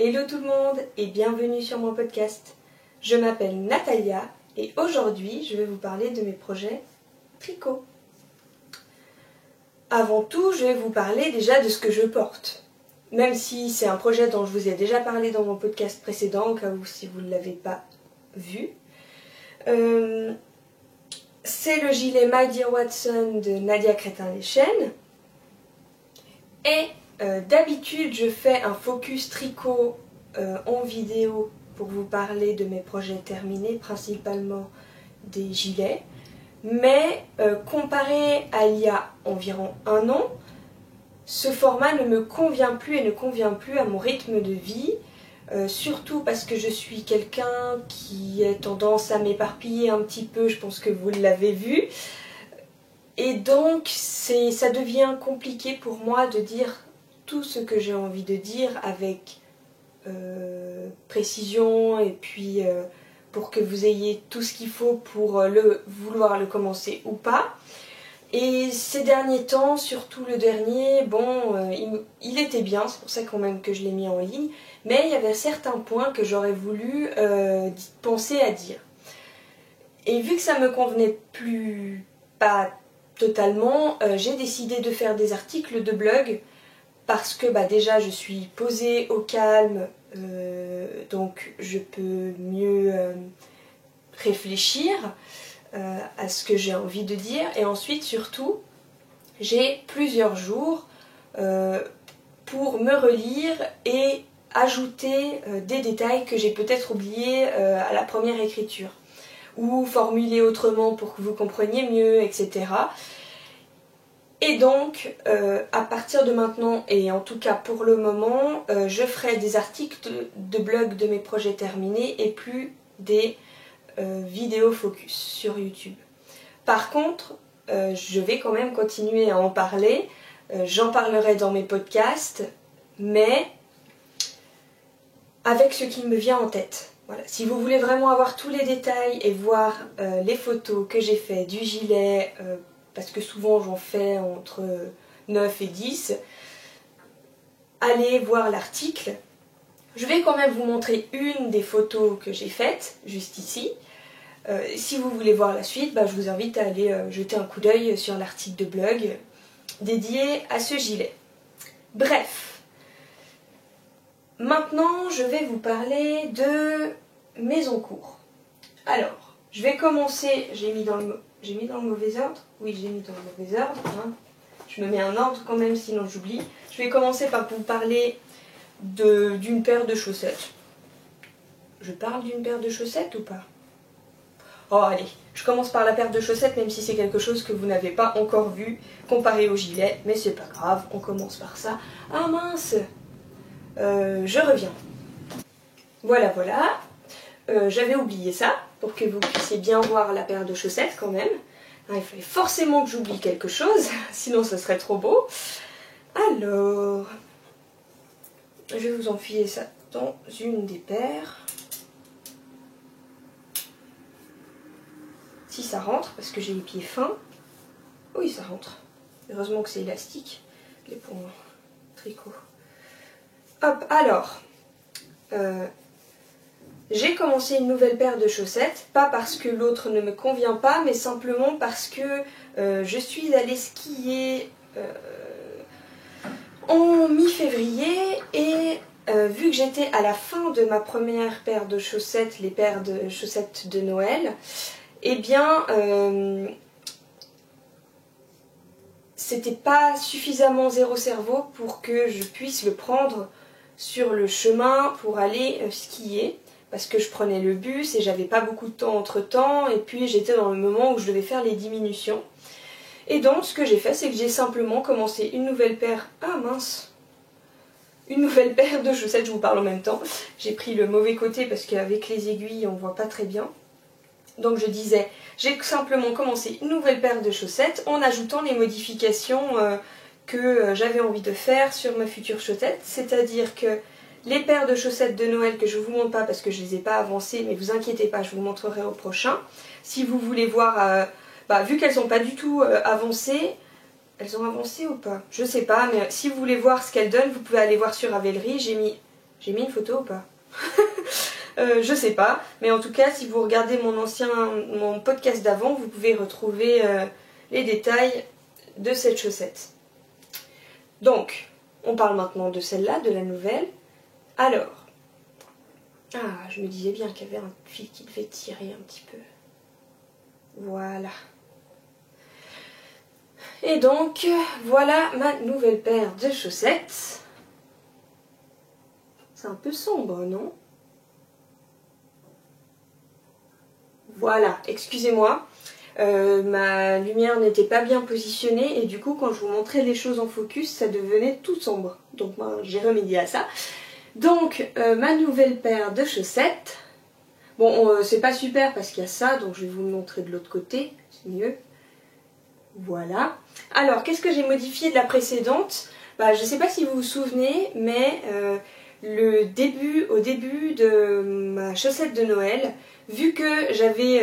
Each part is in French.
Hello tout le monde et bienvenue sur mon podcast. Je m'appelle Natalia et aujourd'hui je vais vous parler de mes projets tricot. Avant tout, je vais vous parler déjà de ce que je porte. Même si c'est un projet dont je vous ai déjà parlé dans mon podcast précédent, au cas où si vous ne l'avez pas vu. C'est le gilet My Dear Watson de Nadia Crétin-Leschène. Et d'habitude, je fais un focus tricot en vidéo pour vous parler de mes projets terminés, principalement des gilets. Mais comparé à il y a environ un an, ce format ne me convient plus et ne convient plus à mon rythme de vie. Surtout parce que je suis quelqu'un qui a tendance à m'éparpiller un petit peu, je pense que vous l'avez vu. Et donc ça devient compliqué pour moi de dire tout ce que j'ai envie de dire avec précision et puis pour que vous ayez tout ce qu'il faut pour vouloir le commencer ou pas. Et ces derniers temps, surtout le dernier, bon, il était bien, c'est pour ça quand même que je l'ai mis en ligne, mais il y avait certains points que j'aurais voulu penser à dire. Et vu que ça me convenait plus pas totalement, j'ai décidé de faire des articles de blog parce que déjà je suis posée au calme, donc je peux mieux réfléchir à ce que j'ai envie de dire. Et ensuite surtout j'ai plusieurs jours pour me relire et ajouter des détails que j'ai peut-être oubliés à la première écriture ou formuler autrement pour que vous compreniez mieux, etc. Et donc, à partir de maintenant, et en tout cas pour le moment, je ferai des articles de blog de mes projets terminés et plus des vidéos focus sur YouTube. Par contre, je vais quand même continuer à en parler, j'en parlerai dans mes podcasts, mais avec ce qui me vient en tête. Voilà. Si vous voulez vraiment avoir tous les détails et voir les photos que j'ai fait du gilet, parce que souvent j'en fais entre 9 et 10, allez voir l'article. Je vais quand même vous montrer une des photos que j'ai faites, juste ici. Si vous voulez voir la suite, je vous invite à aller jeter un coup d'œil sur l'article de blog dédié à ce gilet. Bref, maintenant je vais vous parler de mes encours. Alors, je vais commencer, j'ai mis dans le mauvais ordre. Oui, j'ai mis dans le mauvais ordre. Hein. Je me mets un ordre quand même, sinon j'oublie. Je vais commencer par vous parler d'une paire de chaussettes. Je parle d'une paire de chaussettes ou pas? Oh allez, je commence par la paire de chaussettes, même si c'est quelque chose que vous n'avez pas encore vu comparé au gilet. Mais c'est pas grave, on commence par ça. Ah mince, je reviens. Voilà. J'avais oublié ça, pour que vous puissiez bien voir la paire de chaussettes quand même. Il fallait forcément que j'oublie quelque chose, sinon ce serait trop beau. Alors, je vais vous enfiler ça dans une des paires. Si ça rentre, parce que j'ai les pieds fins. Oui, ça rentre. Heureusement que c'est élastique, les ponts tricot. Hop, alors, j'ai commencé une nouvelle paire de chaussettes, pas parce que l'autre ne me convient pas, mais simplement parce que je suis allée skier en mi-février et vu que j'étais à la fin de ma première paire de chaussettes, les paires de chaussettes de Noël, eh bien c'était pas suffisamment zéro cerveau pour que je puisse le prendre sur le chemin pour aller skier. Parce que je prenais le bus et j'avais pas beaucoup de temps entre temps, et puis j'étais dans le moment où je devais faire les diminutions. Et donc ce que j'ai fait, c'est que j'ai simplement commencé une nouvelle paire. Ah mince, une nouvelle paire de chaussettes, je vous parle en même temps. J'ai pris le mauvais côté parce qu'avec les aiguilles on voit pas très bien. Donc je disais, j'ai simplement commencé une nouvelle paire de chaussettes en ajoutant les modifications que j'avais envie de faire sur ma future chaussette. C'est-à-dire que les paires de chaussettes de Noël que je ne vous montre pas parce que je ne les ai pas avancées, mais vous inquiétez pas, je vous montrerai au prochain. Si vous voulez voir, vu qu'elles sont pas du tout avancées, elles ont avancé ou pas? Je sais pas, mais si vous voulez voir ce qu'elles donnent, vous pouvez aller voir sur Ravelry. J'ai mis J'ai mis une photo ou pas? Je sais pas, mais en tout cas si vous regardez mon podcast d'avant, vous pouvez retrouver les détails de cette chaussette. Donc, on parle maintenant de celle-là, de la nouvelle. Alors, je me disais bien qu'il y avait un fil qui devait tirer un petit peu. Voilà. Et donc, voilà ma nouvelle paire de chaussettes. C'est un peu sombre, non? Voilà, excusez-moi, ma lumière n'était pas bien positionnée et du coup quand je vous montrais les choses en focus, ça devenait tout sombre. Donc j'ai remédié à ça. Donc ma nouvelle paire de chaussettes, bon c'est pas super parce qu'il y a ça, donc je vais vous le montrer de l'autre côté, c'est mieux. Voilà. Alors qu'est-ce que j'ai modifié de la précédente? Je sais pas si vous vous souvenez, mais au début de ma chaussette de Noël, vu que j'avais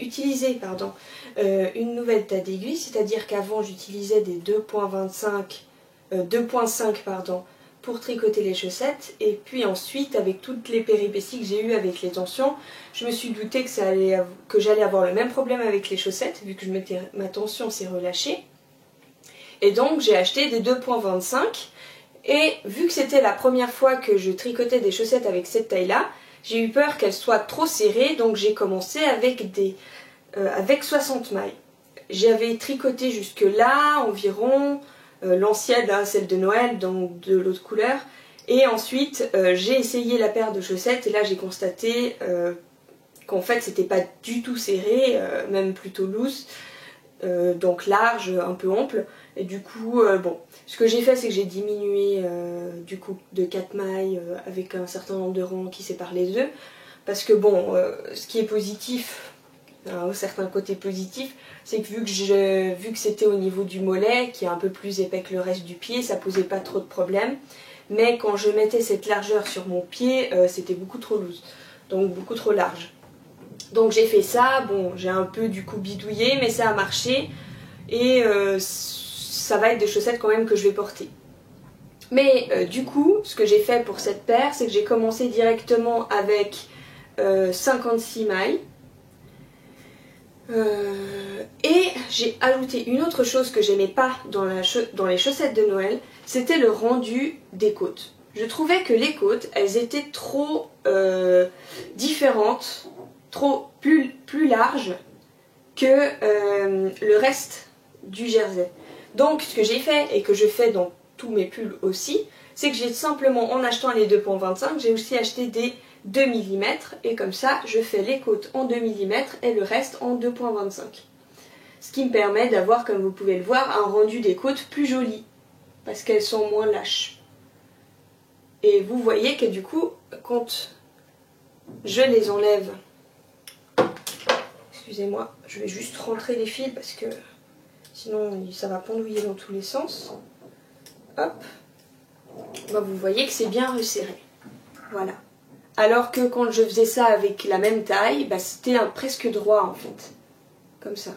utilisé une nouvelle taille d'aiguille, c'est-à-dire qu'avant j'utilisais des 2.5 pour tricoter les chaussettes, et puis ensuite avec toutes les péripéties que j'ai eues avec les tensions, je me suis doutée que j'allais avoir le même problème avec les chaussettes, vu que ma tension s'est relâchée. Et donc j'ai acheté des 2.25, et vu que c'était la première fois que je tricotais des chaussettes avec cette taille-là, j'ai eu peur qu'elles soient trop serrées, donc j'ai commencé avec 60 mailles. J'avais tricoté jusque là environ, l'ancienne, celle de Noël, donc de l'autre couleur, et ensuite j'ai essayé la paire de chaussettes et là j'ai constaté qu'en fait c'était pas du tout serré, même plutôt loose, donc large, un peu ample. Et du coup, ce que j'ai fait, c'est que j'ai diminué du coup de 4 mailles avec un certain nombre de rangs qui séparent les deux. Parce que ce qui est positif, un certain côté positif, c'est que vu que c'était au niveau du mollet, qui est un peu plus épais que le reste du pied, ça posait pas trop de problèmes. Mais quand je mettais cette largeur sur mon pied, c'était beaucoup trop loose, donc beaucoup trop large. Donc j'ai fait ça, j'ai un peu du coup bidouillé, mais ça a marché. Et ça va être des chaussettes quand même que je vais porter. Mais du coup, ce que j'ai fait pour cette paire, c'est que j'ai commencé directement avec 56 mailles. Et j'ai ajouté une autre chose que j'aimais pas dans les chaussettes de Noël, c'était le rendu des côtes. Je trouvais que les côtes, elles étaient trop différentes, plus larges que le reste du jersey. Donc ce que j'ai fait, et que je fais dans tous mes pulls aussi, c'est que j'ai simplement, en achetant les 2.25, j'ai aussi acheté des 2 mm, et comme ça je fais les côtes en 2 mm et le reste en 2.25. Ce qui me permet d'avoir, comme vous pouvez le voir, un rendu des côtes plus joli, parce qu'elles sont moins lâches. Et vous voyez que du coup, quand je les enlève, excusez-moi, je vais juste rentrer les fils parce que sinon ça va pendouiller dans tous les sens. Hop. Vous voyez que c'est bien resserré. Voilà. Alors que quand je faisais ça avec la même taille, c'était presque droit en fait. Comme ça.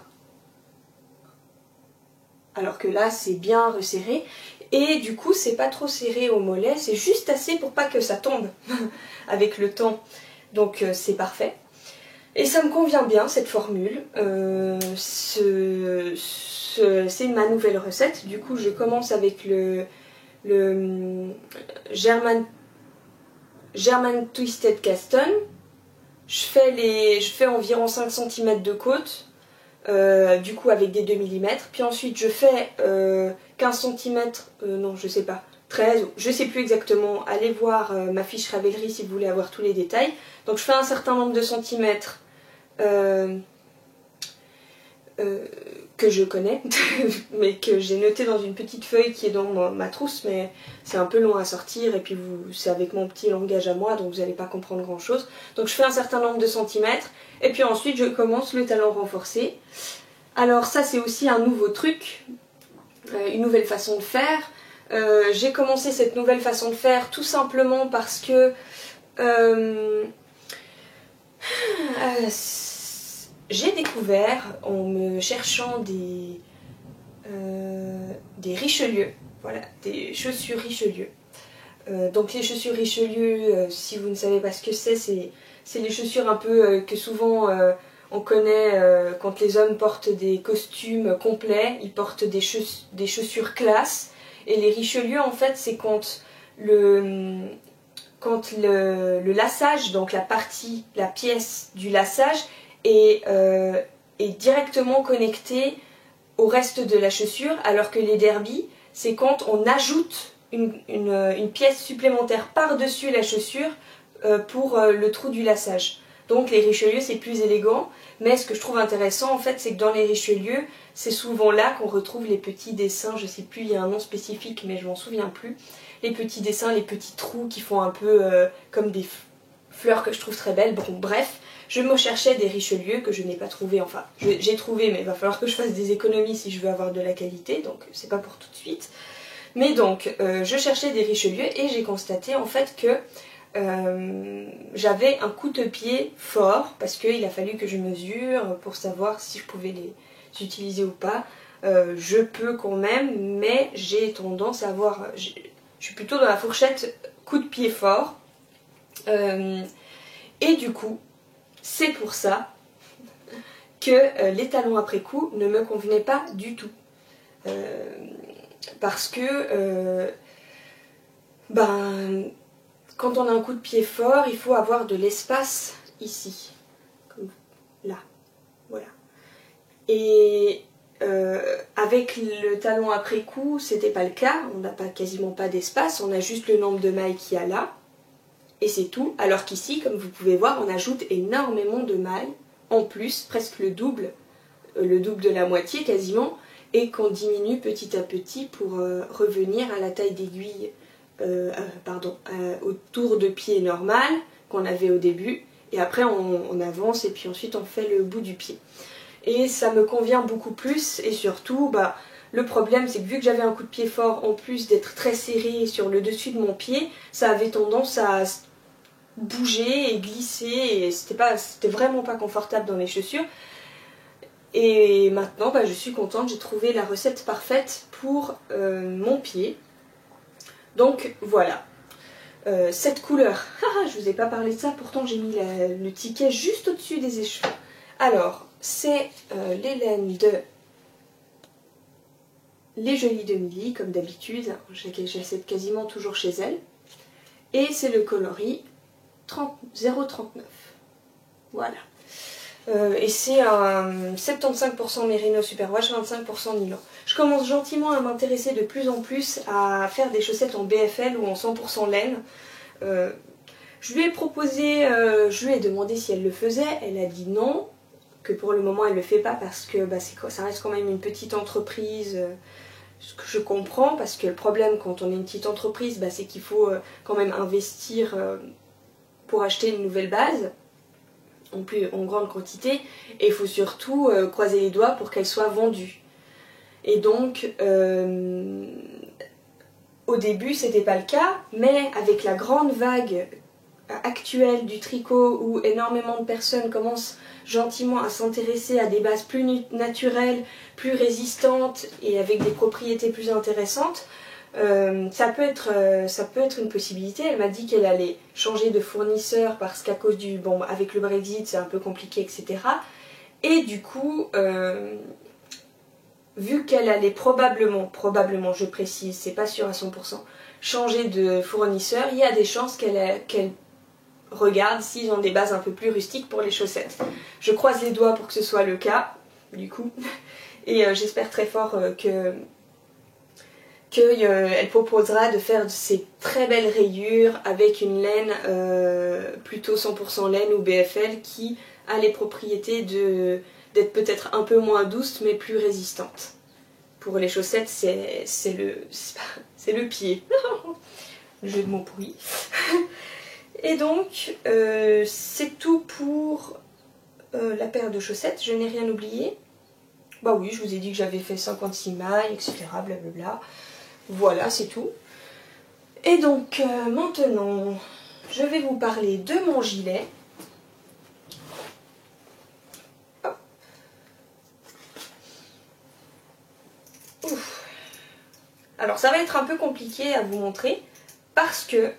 Alors que là c'est bien resserré. Et du coup c'est pas trop serré au mollet, c'est juste assez pour pas que ça tombe avec le temps. Donc c'est parfait. Et ça me convient bien cette formule. C'est ma nouvelle recette. Du coup je commence avec le German Twisted Caston. Je fais environ 5 cm de côte, du coup avec des 2 mm. Puis ensuite je fais 15 cm, non je sais pas, 13, je sais plus exactement. Allez voir ma fiche Ravelry si vous voulez avoir tous les détails. Donc je fais un certain nombre de centimètres que je connais, mais que j'ai noté dans une petite feuille qui est dans ma trousse, mais c'est un peu long à sortir, et puis c'est avec mon petit langage à moi, donc vous n'allez pas comprendre grand chose. Donc je fais un certain nombre de centimètres, et puis ensuite je commence le talon renforcé. Alors ça c'est aussi un nouveau truc, une nouvelle façon de faire. J'ai commencé cette nouvelle façon de faire tout simplement parce que j'ai découvert, en me cherchant des Richelieu, voilà, des chaussures Richelieu, Donc les chaussures Richelieu, si vous ne savez pas ce que c'est les chaussures un peu que souvent on connaît quand les hommes portent des costumes complets, ils portent des chaussures classe. Et les Richelieu, en fait, c'est quand le lassage, donc la pièce du lassage, est directement connectée au reste de la chaussure, alors que les derbies, c'est quand on ajoute une pièce supplémentaire par-dessus la chaussure pour le trou du lassage. Donc les Richelieu, c'est plus élégant, mais ce que je trouve intéressant, en fait, c'est que dans les Richelieu, c'est souvent là qu'on retrouve les petits dessins, je sais plus, il y a un nom spécifique, mais je m'en souviens plus, les petits dessins, les petits trous qui font un peu comme des fleurs que je trouve très belles. Bon, bref, je me cherchais des Richelieu que je n'ai pas trouvé, enfin, j'ai trouvé, mais il va falloir que je fasse des économies si je veux avoir de la qualité, donc c'est pas pour tout de suite. Mais donc, je cherchais des Richelieu et j'ai constaté en fait que j'avais un coup-de-pied fort parce qu'il a fallu que je mesure pour savoir si je pouvais les utiliser ou pas. Je peux quand même, mais j'ai tendance à avoir... Je suis plutôt dans la fourchette coup-de-pied fort. Et du coup, c'est pour ça que les talons après coup ne me convenaient pas du tout. Parce que... quand on a un coup de pied fort, il faut avoir de l'espace ici, comme là, voilà. Et avec le talon après coup, c'était pas le cas, on n'a quasiment pas d'espace, on a juste le nombre de mailles qu'il y a là, et c'est tout. Alors qu'ici, comme vous pouvez voir, on ajoute énormément de mailles, en plus, presque le double de la moitié quasiment, et qu'on diminue petit à petit pour revenir à la taille d'aiguille. Au tour de pied normal qu'on avait au début, et après on avance et puis ensuite on fait le bout du pied. Et ça me convient beaucoup plus, et surtout le problème c'est que vu que j'avais un coup de pied fort, en plus d'être très serré sur le dessus de mon pied, ça avait tendance à bouger et glisser, et c'était vraiment pas confortable dans les chaussures. Et maintenant je suis contente, j'ai trouvé la recette parfaite pour mon pied. Donc voilà, cette couleur, je vous ai pas parlé de ça, pourtant j'ai mis le ticket juste au-dessus des écheveaux. Alors, c'est les laines de Les Jolies de Milly, comme d'habitude, j'achète quasiment toujours chez elle. Et c'est le coloris 0,39. Voilà. Et c'est un 75% Merino Superwash, 25% nylon. Je commence gentiment à m'intéresser de plus en plus à faire des chaussettes en BFL ou en 100% laine. Je lui ai proposé, je lui ai demandé si elle le faisait, elle a dit non, que pour le moment elle le fait pas parce que ça reste quand même une petite entreprise, ce que je comprends, parce que le problème quand on est une petite entreprise, c'est qu'il faut quand même investir pour acheter une nouvelle base. En grande quantité, et il faut surtout croiser les doigts pour qu'elle soit vendue. Et donc au début c'était pas le cas, mais avec la grande vague actuelle du tricot où énormément de personnes commencent gentiment à s'intéresser à des bases plus naturelles, plus résistantes et avec des propriétés plus intéressantes, ça peut être une possibilité. Elle m'a dit qu'elle allait changer de fournisseur parce qu'à cause du... Bon, avec le Brexit, c'est un peu compliqué, etc. Et du coup, vu qu'elle allait probablement, je précise, c'est pas sûr à 100%, changer de fournisseur, il y a des chances qu'elle regarde s'ils ont des bases un peu plus rustiques pour les chaussettes. Je croise les doigts pour que ce soit le cas, du coup. Et j'espère très fort qu'elle proposera de faire ces très belles rayures avec une laine plutôt 100% laine ou BFL qui a les propriétés d'être peut-être un peu moins douce mais plus résistante. Pour les chaussettes, c'est le pied. Le jeu de mots pourri. Et donc, c'est tout pour la paire de chaussettes. Je n'ai rien oublié. Bah oui, je vous ai dit que j'avais fait 56 mailles, etc. Blablabla. Voilà, c'est tout. Et donc, maintenant, je vais vous parler de mon gilet. Hop. Ouf. Alors, ça va être un peu compliqué à vous montrer, parce que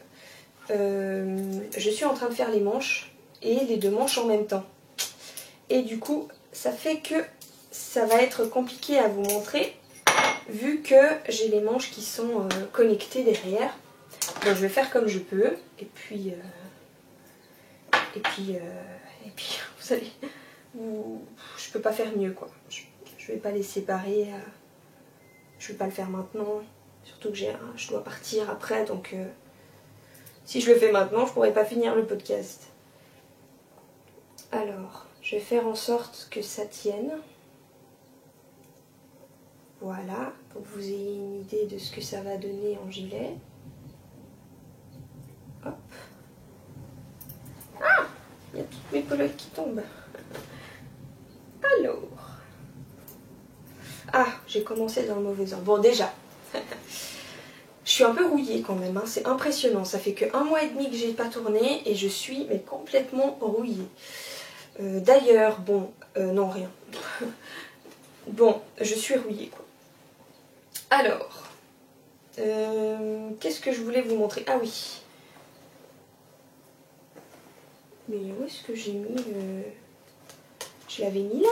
je suis en train de faire les manches et les deux manches en même temps. Et du coup, ça fait que ça va être compliqué à vous montrer vu que j'ai les manches qui sont connectées derrière. Donc je vais faire comme je peux et puis vous allez, je peux pas faire mieux quoi. Je vais pas les séparer, je vais pas le faire maintenant, surtout que je dois partir après, donc si je le fais maintenant je pourrais pas finir le podcast. Alors je vais faire en sorte que ça tienne. Voilà, pour que vous ayez une idée de ce que ça va donner en gilet. Hop. Ah, il y a toutes mes pelotes qui tombent. Alors. Ah, j'ai commencé dans le mauvais ordre. Bon, déjà, je suis un peu rouillée quand même, hein. C'est impressionnant. Ça fait que 1 mois et demi que j'ai pas tourné et je suis mais complètement rouillée. D'ailleurs, bon, non, rien. Bon, je suis rouillée quoi. Alors, qu'est-ce que je voulais vous montrer? Ah oui. Mais où est-ce que j'ai mis le... Je l'avais mis là?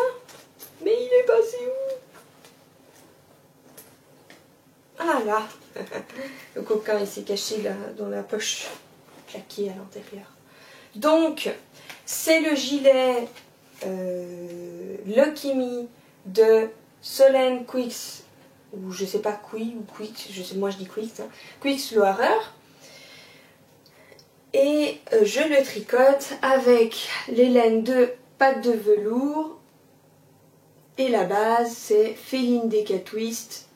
Mais il est passé où? Ah là. Le coquin il s'est caché là dans la poche plaquée à l'intérieur. Donc, c'est le gilet Lucky Me de Solen Quicks, ou je sais pas Qui ou Quicks, moi je dis Quicks, hein, Quicks Loarer. Et je le tricote avec les laines de pâte de velours. Et la base c'est Féline Deca Twist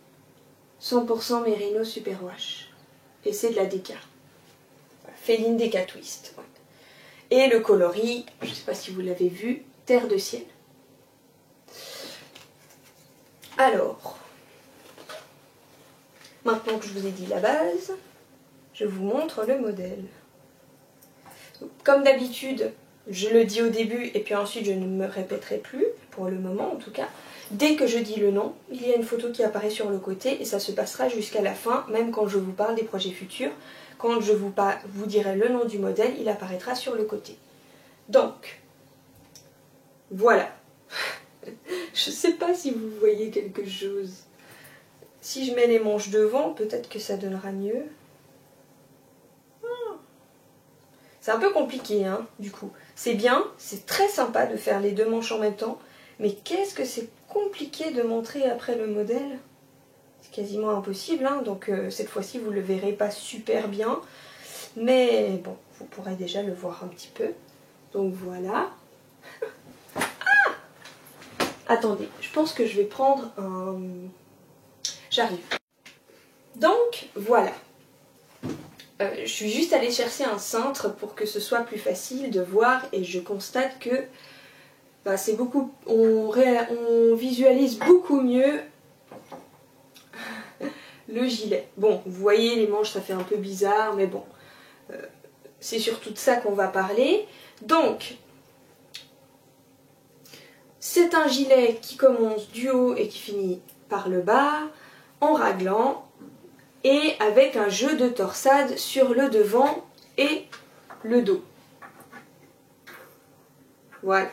100% Merino Superwash. Et c'est de la Deca. Féline Deca Twist. Ouais. Et le coloris, je ne sais pas si vous l'avez vu, Terre de ciel. Alors, maintenant que je vous ai dit la base, je vous montre le modèle. Comme d'habitude, je le dis au début et puis ensuite je ne me répéterai plus, pour le moment en tout cas. Dès que je dis le nom, il y a une photo qui apparaît sur le côté et ça se passera jusqu'à la fin, même quand je vous parle des projets futurs. Quand je vous dirai le nom du modèle, il apparaîtra sur le côté. Donc, voilà. Je ne sais pas si vous voyez quelque chose. Si je mets les manches devant, peut-être que ça donnera mieux. C'est un peu compliqué, hein, du coup. C'est bien, c'est très sympa de faire les deux manches en même temps, mais qu'est-ce que c'est compliqué de montrer après le modèle. C'est quasiment impossible, hein, donc cette fois-ci vous ne le verrez pas super bien, mais bon, vous pourrez déjà le voir un petit peu. Donc voilà. Ah, attendez, je pense que je vais prendre un... J'arrive. Donc voilà. Je suis juste allée chercher un cintre pour que ce soit plus facile de voir et je constate que bah, c'est beaucoup, on visualise beaucoup mieux le gilet. Bon, vous voyez les manches ça fait un peu bizarre mais bon, c'est surtout de ça qu'on va parler. Donc, c'est un gilet qui commence du haut et qui finit par le bas en raglan. Et avec un jeu de torsade sur le devant et le dos. Voilà.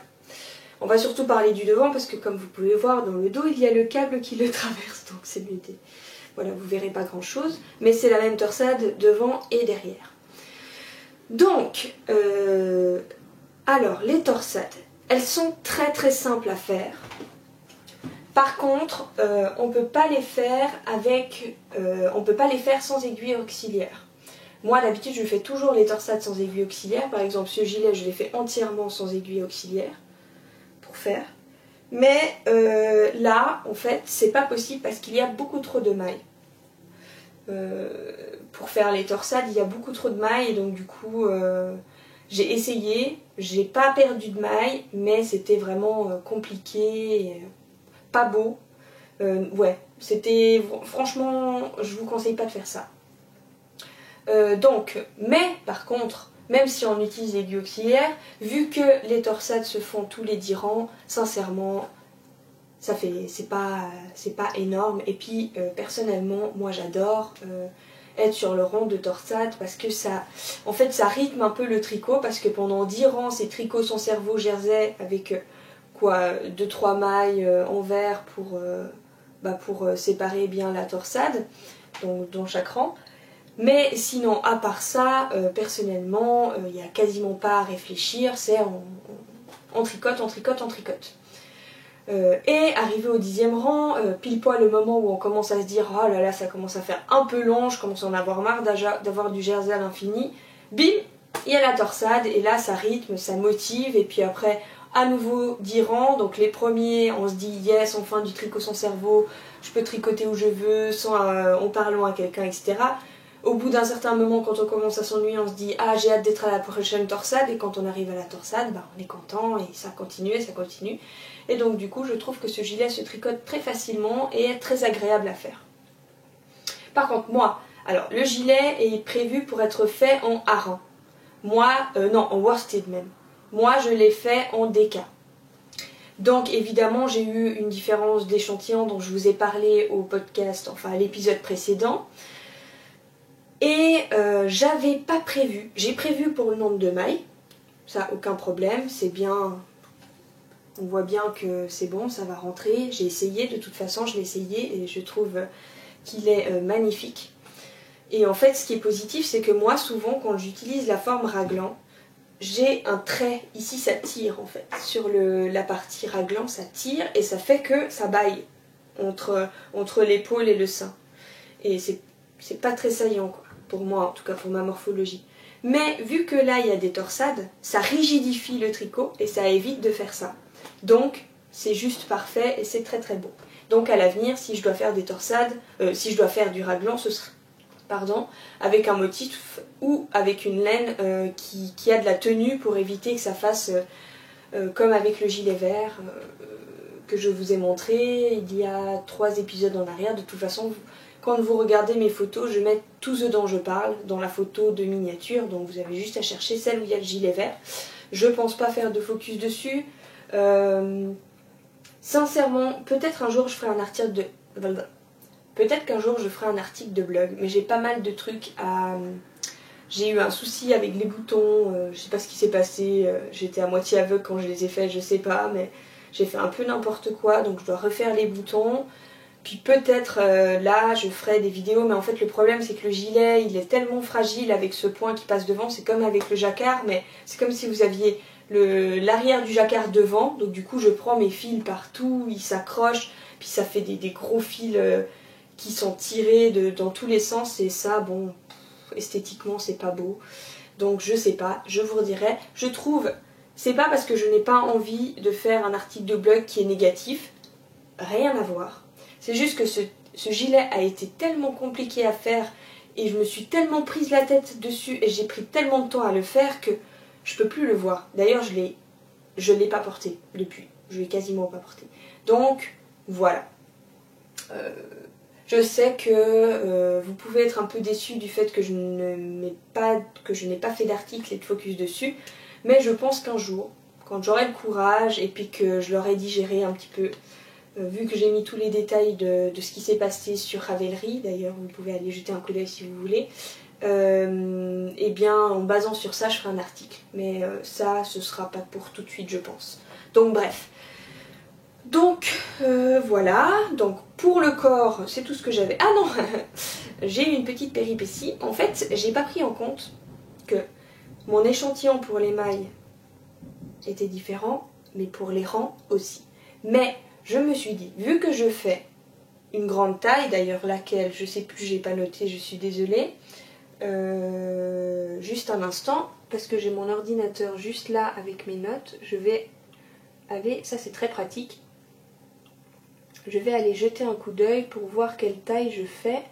On va surtout parler du devant parce que comme vous pouvez voir dans le dos il y a le câble qui le traverse. Donc c'est muté. Voilà, vous verrez pas grand chose. Mais c'est la même torsade devant et derrière. Donc, alors les torsades, elles sont très très simples à faire. Par contre, on ne peut pas les faire sans aiguille auxiliaire. Moi d'habitude je fais toujours les torsades sans aiguille auxiliaire. Par exemple ce gilet je l'ai fait entièrement sans aiguille auxiliaire pour faire. Mais là en fait c'est pas possible parce qu'il y a beaucoup trop de mailles. Pour faire les torsades il y a beaucoup trop de mailles et donc du coup j'ai essayé. J'ai pas perdu de mailles mais c'était vraiment compliqué. Pas beau, ouais, c'était franchement, je vous conseille pas de faire ça. Donc, mais par contre, même si on utilise l'aiguille auxiliaire, vu que les torsades se font tous les 10 rangs, sincèrement, ça fait, c'est pas énorme. Et puis personnellement, moi j'adore être sur le rang de torsade parce que ça, en fait, ça rythme un peu le tricot parce que pendant 10 rangs, c'est tricot sans cerveau jersey avec quoi, 2-3 mailles en vert pour séparer bien la torsade, donc dans chaque rang. Mais sinon, à part ça, personnellement, il n'y a quasiment pas à réfléchir, c'est on tricote, on tricote, on tricote. Et arrivé au 10e rang, pile poil le moment où on commence à se dire oh là là, ça commence à faire un peu long, je commence à en avoir marre d'avoir du jersey à l'infini, bim, il y a la torsade, et là ça rythme, ça motive, et puis après à nouveau 10 rangs, donc les premiers on se dit yes, enfin du tricot sans cerveau, je peux tricoter où je veux, en parlant à quelqu'un, etc. Au bout d'un certain moment, quand on commence à s'ennuyer, on se dit ah j'ai hâte d'être à la prochaine torsade, et quand on arrive à la torsade, bah, on est content, et ça continue, et ça continue. Et donc du coup je trouve que ce gilet se tricote très facilement et est très agréable à faire. Par contre moi, alors le gilet est prévu pour être fait en hareng. Moi, non, en worsted même. Moi je l'ai fait en DK. Donc évidemment j'ai eu une différence d'échantillon dont je vous ai parlé au podcast, enfin à l'épisode précédent. Et j'avais pas prévu, j'ai prévu pour le nombre de mailles, ça aucun problème, c'est bien, on voit bien que c'est bon, ça va rentrer, j'ai essayé, de toute façon je l'ai essayé et je trouve qu'il est magnifique. Et en fait ce qui est positif c'est que moi souvent quand j'utilise la forme raglan, j'ai un trait, ici ça tire en fait, sur la partie raglan ça tire et ça fait que ça baille entre l'épaule et le sein. Et c'est pas très saillant quoi. Pour moi, en tout cas pour ma morphologie. Mais vu que là il y a des torsades, ça rigidifie le tricot et ça évite de faire ça. Donc c'est juste parfait et c'est très très beau. Donc à l'avenir, si je dois faire des torsades, si je dois faire du raglan, ce sera avec un motif ou avec une laine qui a de la tenue pour éviter que ça fasse comme avec le gilet vert que je vous ai montré il y a 3 épisodes en arrière. De toute façon, quand vous regardez mes photos, je mets tout ce dont je parle dans la photo de miniature, donc vous avez juste à chercher celle où il y a le gilet vert. Je pense pas faire de focus dessus. Sincèrement, peut-être un jour je ferai un article de... Peut-être qu'un jour je ferai un article de blog, mais j'ai pas mal de trucs à... J'ai eu un souci avec les boutons, je sais pas ce qui s'est passé, j'étais à moitié aveugle quand je les ai faits, je sais pas, mais j'ai fait un peu n'importe quoi, donc je dois refaire les boutons. Puis peut-être là je ferai des vidéos, mais en fait le problème c'est que le gilet il est tellement fragile avec ce point qui passe devant, c'est comme avec le jacquard, mais c'est comme si vous aviez l'arrière du jacquard devant, donc du coup je prends mes fils partout, ils s'accrochent, puis ça fait des gros fils qui sont tirés dans tous les sens, et ça bon, esthétiquement c'est pas beau, donc je sais pas, je vous redirai, je trouve, c'est pas parce que je n'ai pas envie de faire un article de blog qui est négatif, rien à voir. C'est juste que ce gilet a été tellement compliqué à faire et je me suis tellement prise la tête dessus et j'ai pris tellement de temps à le faire que je peux plus le voir. D'ailleurs, je l'ai pas porté depuis. Je l'ai quasiment pas porté. Donc, voilà. Je sais que vous pouvez être un peu déçus du fait que je n'ai pas fait d'article et de focus dessus. Mais je pense qu'un jour, quand j'aurai le courage et puis que je l'aurai digéré un petit peu, vu que j'ai mis tous les détails de ce qui s'est passé sur Ravelry, d'ailleurs vous pouvez aller jeter un coup d'œil si vous voulez, et bien en basant sur ça je ferai un article, mais ça ce sera pas pour tout de suite je pense. Donc bref, donc voilà, donc pour le corps c'est tout ce que j'avais. Ah non j'ai eu une petite péripétie, en fait j'ai pas pris en compte que mon échantillon pour les mailles était différent, mais pour les rangs aussi. Mais je me suis dit, vu que je fais une grande taille, d'ailleurs laquelle, je sais plus, j'ai pas noté, je suis désolée, juste un instant, parce que j'ai mon ordinateur juste là avec mes notes, je vais aller, ça c'est très pratique, je vais aller jeter un coup d'œil pour voir quelle taille je fais.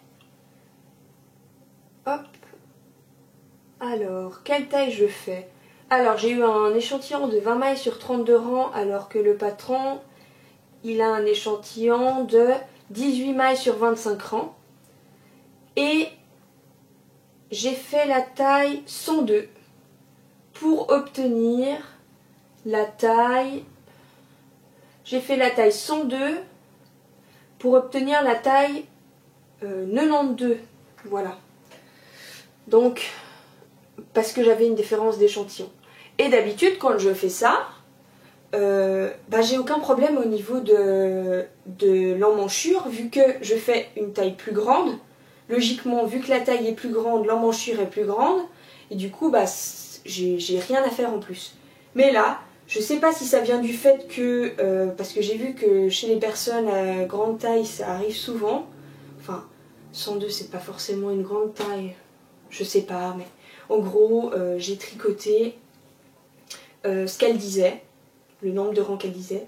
Hop, alors, quelle taille je fais? Alors, j'ai eu un échantillon de 20 mailles sur 32 rangs, alors que le patron... il a un échantillon de 18 mailles sur 25 rangs. Et j'ai fait la taille 102 pour obtenir la taille... J'ai fait la taille 102 pour obtenir la taille 92. Voilà. Donc, parce que j'avais une différence d'échantillon. Et d'habitude, quand je fais ça, j'ai aucun problème au niveau de l'emmanchure, vu que je fais une taille plus grande. Logiquement, vu que la taille est plus grande, l'emmanchure est plus grande, et du coup, j'ai rien à faire en plus. Mais là, je sais pas si ça vient du fait que, parce que j'ai vu que chez les personnes à grande taille, ça arrive souvent. Enfin, 102, c'est pas forcément une grande taille, je sais pas, mais en gros, j'ai tricoté ce qu'elle disait, le nombre de rangs qu'elle disait,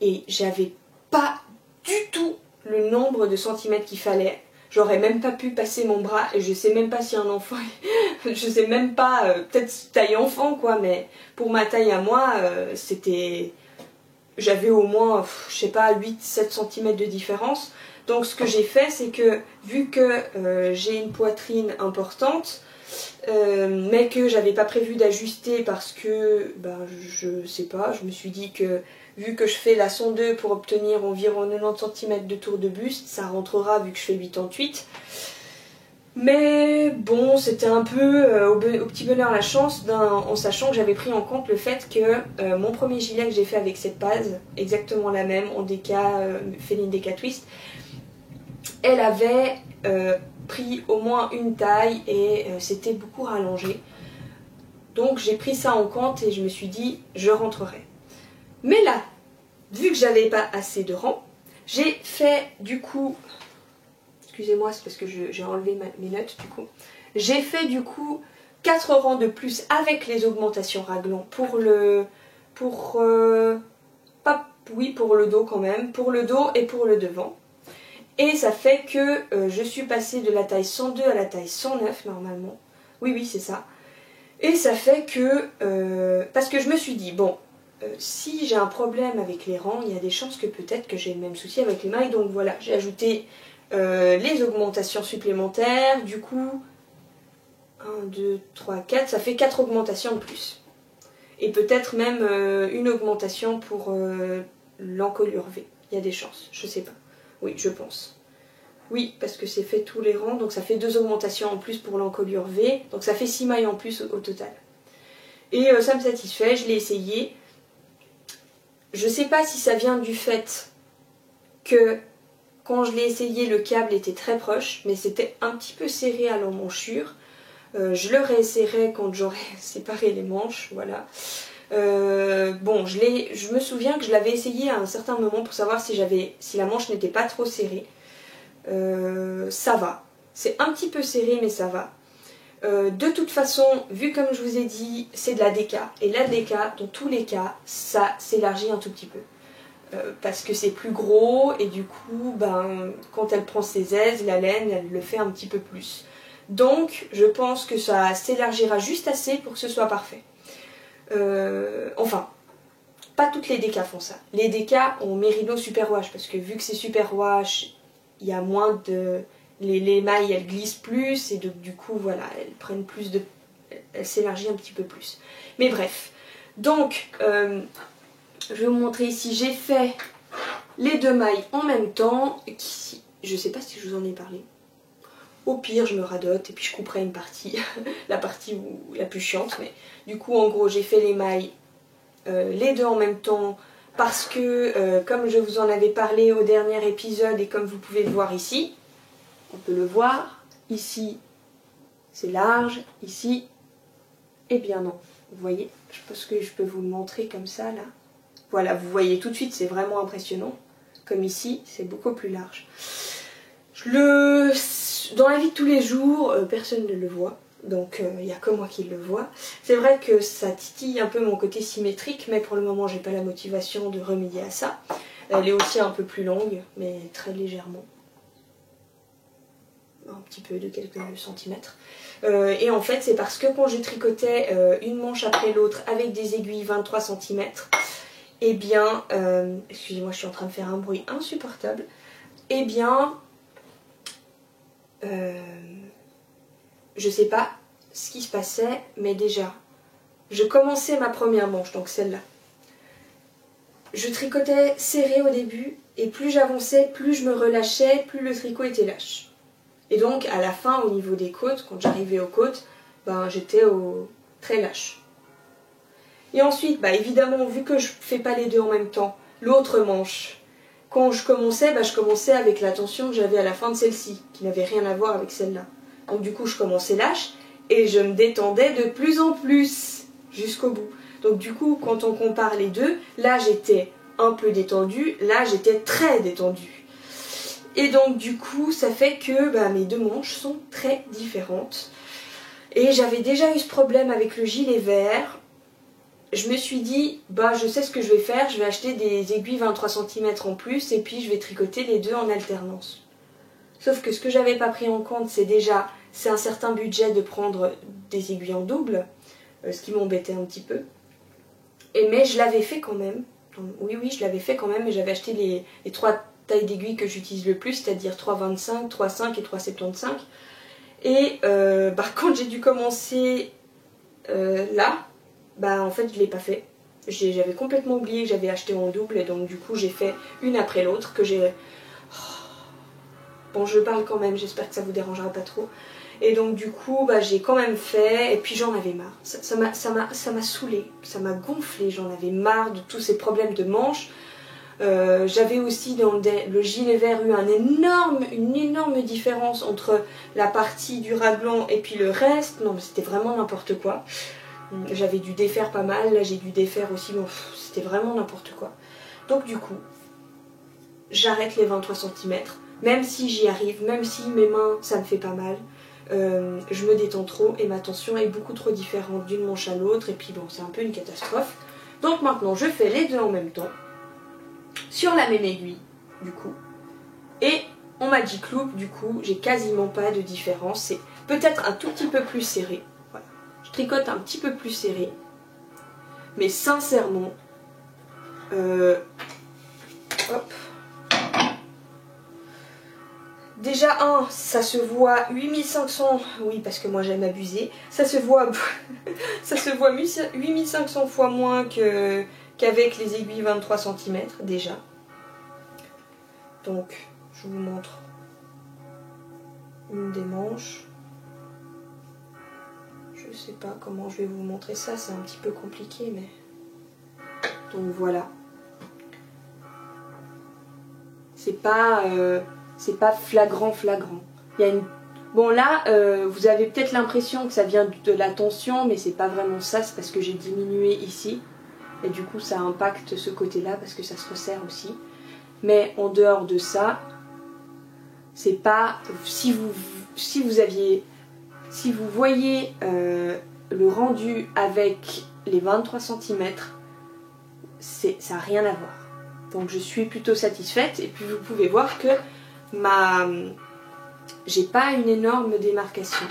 et j'avais pas du tout le nombre de centimètres qu'il fallait. J'aurais même pas pu passer mon bras, et je sais même pas si un enfant, je sais même pas, peut-être taille enfant quoi, mais pour ma taille à moi, c'était, j'avais au moins, je sais pas, 8-7 cm de différence. Donc ce que j'ai fait, c'est que, vu que j'ai une poitrine importante, mais que j'avais pas prévu d'ajuster parce que, je sais pas, je me suis dit que, vu que je fais la 102 pour obtenir environ 90 cm de tour de buste, ça rentrera vu que je fais 88. Mais bon, c'était un peu au petit bonheur la chance, en sachant que j'avais pris en compte le fait que mon premier gilet que j'ai fait avec cette base, exactement la même, en DK, Féline DK Twist, elle avait pris au moins une taille et c'était beaucoup rallongé. Donc j'ai pris ça en compte et je me suis dit, je rentrerai. Mais là, vu que j'avais pas assez de rangs, j'ai fait du coup, excusez-moi, c'est parce que j'ai enlevé mes notes du coup, j'ai fait du coup 4 rangs de plus avec les augmentations raglan pour le, pour le dos quand même, pour le dos et pour le devant. Et ça fait que je suis passée de la taille 102 à la taille 109 normalement. Oui, c'est ça. Et ça fait que, parce que je me suis dit, bon, si j'ai un problème avec les rangs, il y a des chances que peut-être que j'ai le même souci avec les mailles. Donc voilà, j'ai ajouté les augmentations supplémentaires. Du coup, 1, 2, 3, 4, ça fait 4 augmentations de plus. Et peut-être même une augmentation pour l'encolure V. Il y a des chances, je sais pas. Oui, je pense. Oui, parce que c'est fait tous les rangs, donc ça fait 2 augmentations en plus pour l'encolure V, donc ça fait 6 mailles en plus au total. Et ça me satisfait, je l'ai essayé. Je sais pas si ça vient du fait que quand je l'ai essayé, le câble était très proche, mais c'était un petit peu serré à l'emmanchure. Je le réessayerai quand j'aurai séparé les manches, voilà. Bon, je me souviens que je l'avais essayé à un certain moment pour savoir si la manche n'était pas trop serrée. Ça va. C'est un petit peu serré, mais ça va. De toute façon, vu comme je vous ai dit, c'est de la DK. Et la DK, dans tous les cas, ça s'élargit un tout petit peu. Parce que c'est plus gros et du coup, quand elle prend ses aises, la laine, elle le fait un petit peu plus. Donc, je pense que ça s'élargira juste assez pour que ce soit parfait. Enfin, pas toutes les DK font ça. Les DK ont Merino Super Wash parce que vu que c'est Super Wash, il y a moins de... Les mailles, elles glissent plus et du coup, voilà, elles prennent plus de... Elles s'élargissent un petit peu plus. Mais bref. Donc, je vais vous montrer ici, j'ai fait les 2 mailles en même temps. Je sais pas si je vous en ai parlé. Au pire, je me radote et puis je couperai une partie, la partie la plus chiante. Mais du coup, en gros, j'ai fait les mailles, les 2 en même temps, parce que, comme je vous en avais parlé au dernier épisode et comme vous pouvez le voir ici, on peut le voir, ici, c'est large, ici, eh bien non. Vous voyez, je pense que je peux vous le montrer comme ça, là. Voilà, vous voyez tout de suite, c'est vraiment impressionnant. Comme ici, c'est beaucoup plus large. Dans la vie de tous les jours, personne ne le voit. Donc il n'y a que moi qui le vois. C'est vrai que ça titille un peu mon côté symétrique, mais pour le moment j'ai pas la motivation de remédier à ça. Elle est aussi un peu plus longue, mais très légèrement. Un petit peu de quelques centimètres. Et en fait c'est parce que quand je tricotais une manche après l'autre avec des aiguilles 23 cm, eh bien, excusez-moi, je suis en train de faire un bruit insupportable. Eh bien, je sais pas ce qui se passait, mais déjà, je commençais ma première manche, donc celle-là. Je tricotais serré au début, et plus j'avançais, plus je me relâchais, plus le tricot était lâche. Et donc à la fin, au niveau des côtes, quand j'arrivais aux côtes, ben, j'étais très lâche. Et ensuite, bah, évidemment, vu que je fais pas les deux en même temps, l'autre manche, quand je commençais avec la tension que j'avais à la fin de celle-ci, qui n'avait rien à voir avec celle-là. Donc du coup, je commençais lâche et je me détendais de plus en plus jusqu'au bout. Donc du coup, quand on compare les deux, là j'étais un peu détendue, là j'étais très détendue. Et donc du coup, ça fait que bah, mes deux manches sont très différentes. Et j'avais déjà eu ce problème avec le gilet vert. Je me suis dit, bah je sais ce que je vais faire, je vais acheter des aiguilles 23 cm en plus et puis je vais tricoter les deux en alternance. Sauf que ce que j'avais pas pris en compte, c'est un certain budget de prendre des aiguilles en double, ce qui m'embêtait un petit peu. Mais je l'avais fait quand même. Oui, je l'avais fait quand même, mais j'avais acheté les trois tailles d'aiguilles que j'utilise le plus, c'est-à-dire 3,25, 3,5 et 3,75. Et bah, quand j'ai dû commencer là, bah en fait je l'ai pas fait. J'avais complètement oublié que j'avais acheté en double et donc du coup j'ai fait une après l'autre que j'ai... Bon, je parle quand même, j'espère que ça vous dérangera pas trop. Et donc du coup bah, j'ai quand même fait et puis j'en avais marre. Ça m'a saoulée, ça m'a gonflé, j'en avais marre de tous ces problèmes de manches. J'avais aussi dans le gilet vert eu une énorme différence entre la partie du raglan et puis le reste. Non mais c'était vraiment n'importe quoi. J'avais dû défaire pas mal, là j'ai dû défaire aussi, bon, c'était vraiment n'importe quoi. Donc du coup, j'arrête les 23 cm, même si j'y arrive, même si mes mains ça me fait pas mal, je me détends trop et ma tension est beaucoup trop différente d'une manche à l'autre et puis bon c'est un peu une catastrophe. Donc maintenant je fais les deux en même temps, sur la même aiguille du coup, et en Magic Loop du coup j'ai quasiment pas de différence, c'est peut-être un tout petit peu plus serré. Je tricote un petit peu plus serré, mais sincèrement, hop. Déjà ça se voit 8500, oui parce que moi j'aime abuser, ça se voit 8500 fois moins qu'avec les aiguilles 23 cm déjà. Donc je vous montre une des manches. Je sais pas comment je vais vous montrer ça, c'est un petit peu compliqué, mais... Donc voilà. C'est pas flagrant. Il y a une... Bon là, vous avez peut-être l'impression que ça vient de la tension, mais c'est pas vraiment ça, c'est parce que j'ai diminué ici. Et du coup ça impacte ce côté-là, parce que ça se resserre aussi. Mais en dehors de ça, c'est pas... Si vous voyez le rendu avec les 23 cm, ça n'a rien à voir. Donc je suis plutôt satisfaite. Et puis vous pouvez voir que j'ai pas une énorme démarcation.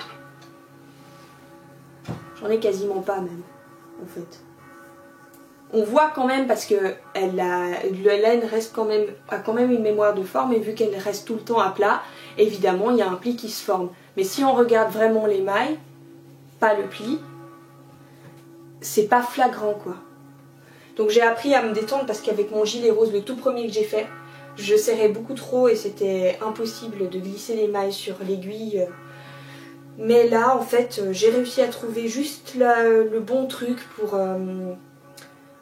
J'en ai quasiment pas même, en fait. On voit quand même parce que la laine a quand même une mémoire de forme et vu qu'elle reste tout le temps à plat, évidemment il y a un pli qui se forme. Mais si on regarde vraiment les mailles, pas le pli, c'est pas flagrant quoi. Donc j'ai appris à me détendre parce qu'avec mon gilet rose, le tout premier que j'ai fait, je serrais beaucoup trop et c'était impossible de glisser les mailles sur l'aiguille. Mais là en fait j'ai réussi à trouver juste le bon truc pour...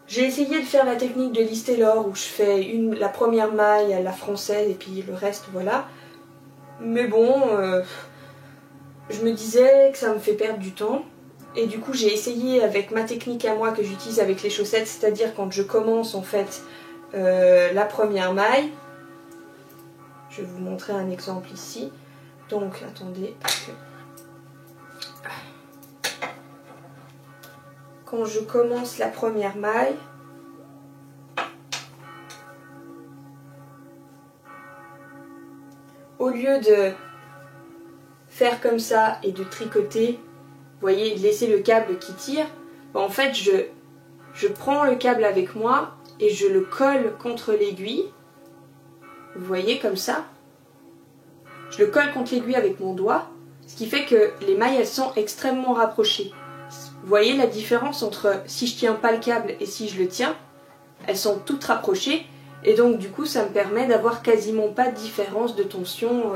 J'ai essayé de faire la technique de Liz Taylor où je fais la première maille à la française et puis le reste voilà. Mais bon, je me disais que ça me fait perdre du temps. Et du coup j'ai essayé avec ma technique à moi que j'utilise avec les chaussettes, c'est-à-dire quand je commence en fait la première maille. Je vais vous montrer un exemple ici. Donc attendez, parce que... Quand je commence la première maille, au lieu de faire comme ça et de tricoter, vous voyez, de laisser le câble qui tire, en fait je prends le câble avec moi et je le colle contre l'aiguille, vous voyez comme ça, je le colle contre l'aiguille avec mon doigt, ce qui fait que les mailles elles sont extrêmement rapprochées. Vous voyez la différence entre si je tiens pas le câble et si je le tiens, elles sont toutes rapprochées et donc du coup ça me permet d'avoir quasiment pas de différence de tension.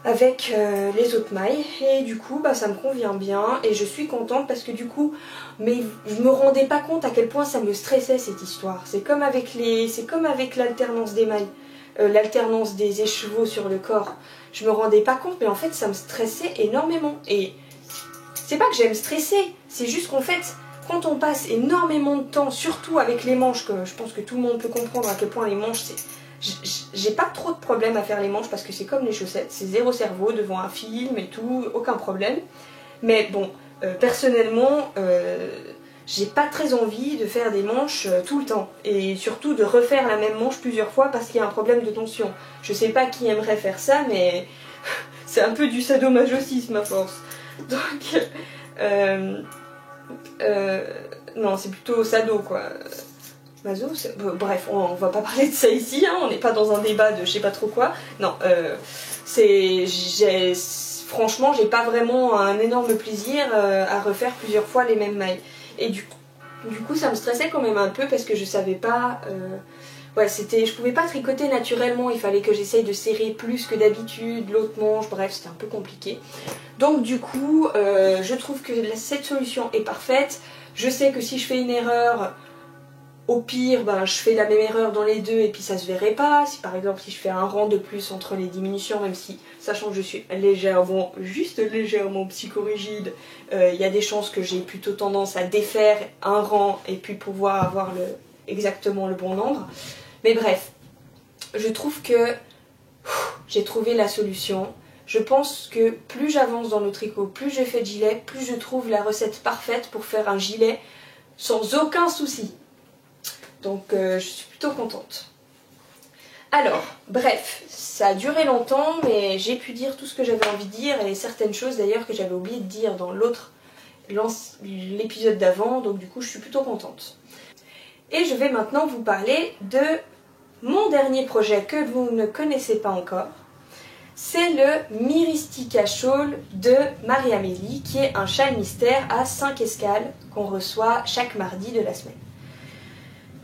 avec les autres mailles et du coup bah, ça me convient bien et je suis contente parce que du coup mais je me rendais pas compte à quel point ça me stressait cette histoire. C'est comme avec l'alternance des mailles, l'alternance des écheveaux sur le corps. Je me rendais pas compte mais en fait ça me stressait énormément et c'est pas que j'aime stresser, c'est juste qu'en fait quand on passe énormément de temps, surtout avec les manches, que je pense que tout le monde peut comprendre à quel point les manches c'est... J'ai pas trop de problème à faire les manches parce que c'est comme les chaussettes, c'est zéro cerveau devant un film et tout, aucun problème. Mais bon, personnellement, j'ai pas très envie de faire des manches tout le temps. Et surtout de refaire la même manche plusieurs fois parce qu'il y a un problème de tension. Je sais pas qui aimerait faire ça, mais c'est un peu du sadomasochisme à force. Donc, non, c'est plutôt sado quoi. Mazo, bref, on va pas parler de ça ici, hein, on n'est pas dans un débat de je sais pas trop quoi. Non, franchement, j'ai pas vraiment un énorme plaisir à refaire plusieurs fois les mêmes mailles. Et du coup, ça me stressait quand même un peu parce que je savais pas... ouais, je pouvais pas tricoter naturellement, il fallait que j'essaye de serrer plus que d'habitude, l'autre manche, bref, c'était un peu compliqué. Donc du coup, je trouve que cette solution est parfaite. Je sais que si je fais une erreur... Au pire, ben, je fais la même erreur dans les deux et puis ça se verrait pas. Si par exemple si je fais un rang de plus entre les diminutions, même si, sachant que je suis légèrement, juste légèrement psychorigide, il y a des chances que j'ai plutôt tendance à défaire un rang et puis pouvoir avoir exactement le bon nombre. Mais bref, je trouve que j'ai trouvé la solution. Je pense que plus j'avance dans le tricot, plus je fais de gilet, plus je trouve la recette parfaite pour faire un gilet sans aucun souci. Donc je suis plutôt contente. Alors, bref, ça a duré longtemps, mais j'ai pu dire tout ce que j'avais envie de dire et certaines choses d'ailleurs que j'avais oublié de dire dans l'épisode d'avant, donc du coup je suis plutôt contente. Et je vais maintenant vous parler de mon dernier projet que vous ne connaissez pas encore. C'est le Myristica Shawl de Marie-Amélie, qui est un châle mystère à 5 escales qu'on reçoit chaque mardi de la semaine.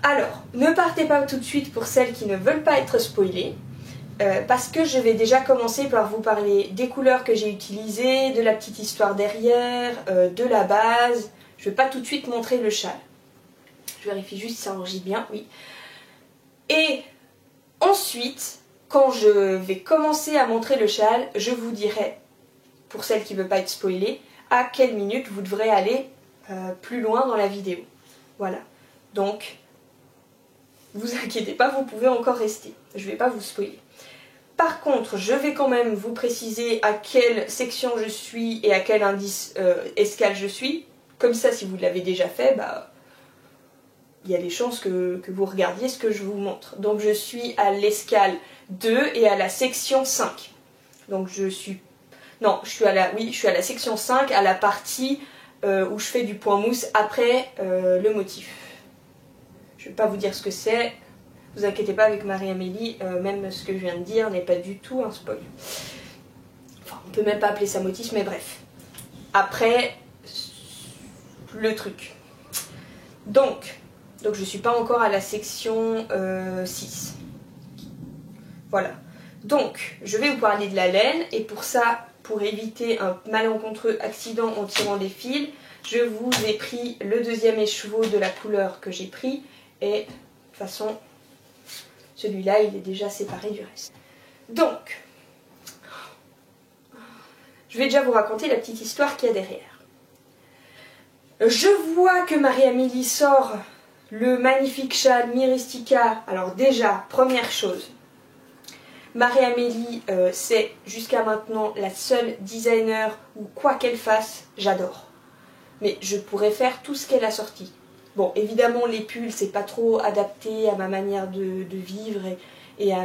Alors, ne partez pas tout de suite pour celles qui ne veulent pas être spoilées, parce que je vais déjà commencer par vous parler des couleurs que j'ai utilisées, de la petite histoire derrière, de la base. Je ne vais pas tout de suite montrer le châle. Je vérifie juste si ça enregistre bien, oui. Et ensuite, quand je vais commencer à montrer le châle, je vous dirai, pour celles qui ne veulent pas être spoilées, à quelle minute vous devrez aller plus loin dans la vidéo. Voilà. Donc... vous inquiétez pas, vous pouvez encore rester. Je ne vais pas vous spoiler. Par contre, je vais quand même vous préciser à quelle section je suis et à quel indice escale je suis. Comme ça, si vous l'avez déjà fait, bah, il y a des chances que vous regardiez ce que je vous montre. Donc je suis à l'escale 2 et à la section 5. Donc je suis... non, je suis à la section 5, à la partie où je fais du point mousse après le motif. Je ne vais pas vous dire ce que c'est, vous inquiétez pas avec Marie-Amélie, même ce que je viens de dire n'est pas du tout un spoil. Enfin, on peut même pas appeler ça motif, mais bref. Après, le truc. Donc je suis pas encore à la section 6. Voilà. Donc, je vais vous parler de la laine, et pour ça, pour éviter un malencontreux accident en tirant des fils, je vous ai pris le deuxième écheveau de la couleur que j'ai pris. Et de toute façon, celui-là, il est déjà séparé du reste. Donc, je vais déjà vous raconter la petite histoire qu'il y a derrière. Je vois que Marie-Amélie sort le magnifique châle Myristica. Alors déjà, première chose, Marie-Amélie, c'est jusqu'à maintenant la seule designer où quoi qu'elle fasse, j'adore. Mais je pourrais faire tout ce qu'elle a sorti. Bon, évidemment, les pulls, c'est pas trop adapté à ma manière de vivre et à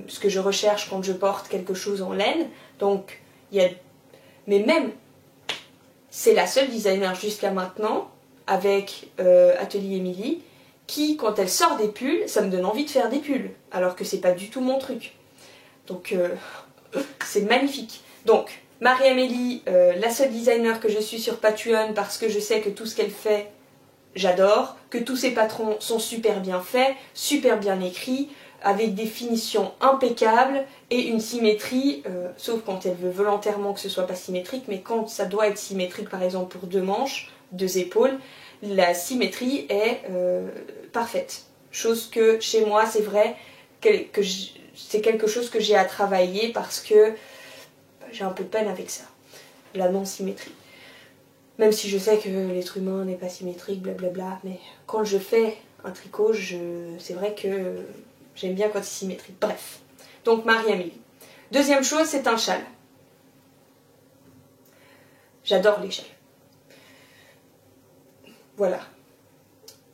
ce que je recherche quand je porte quelque chose en laine. Donc, il y a... mais même, c'est la seule designer jusqu'à maintenant, avec Atelier Émilie, qui, quand elle sort des pulls, ça me donne envie de faire des pulls, alors que c'est pas du tout mon truc. Donc, c'est magnifique. Donc, Marie-Amélie, la seule designer que je suis sur Patreon, parce que je sais que tout ce qu'elle fait, j'adore, que tous ses patrons sont super bien faits, super bien écrits, avec des finitions impeccables et une symétrie, sauf quand elle veut volontairement que ce soit pas symétrique, mais quand ça doit être symétrique, par exemple pour 2 manches, 2 épaules, la symétrie est parfaite. Chose que chez moi, c'est vrai que c'est quelque chose que j'ai à travailler parce que j'ai un peu de peine avec ça, la non-symétrie. Même si je sais que l'être humain n'est pas symétrique, blablabla, mais quand je fais un tricot, c'est vrai que j'aime bien quand c'est symétrique. Bref, donc Marie-Amélie. Deuxième chose, c'est un châle. J'adore les châles. Voilà.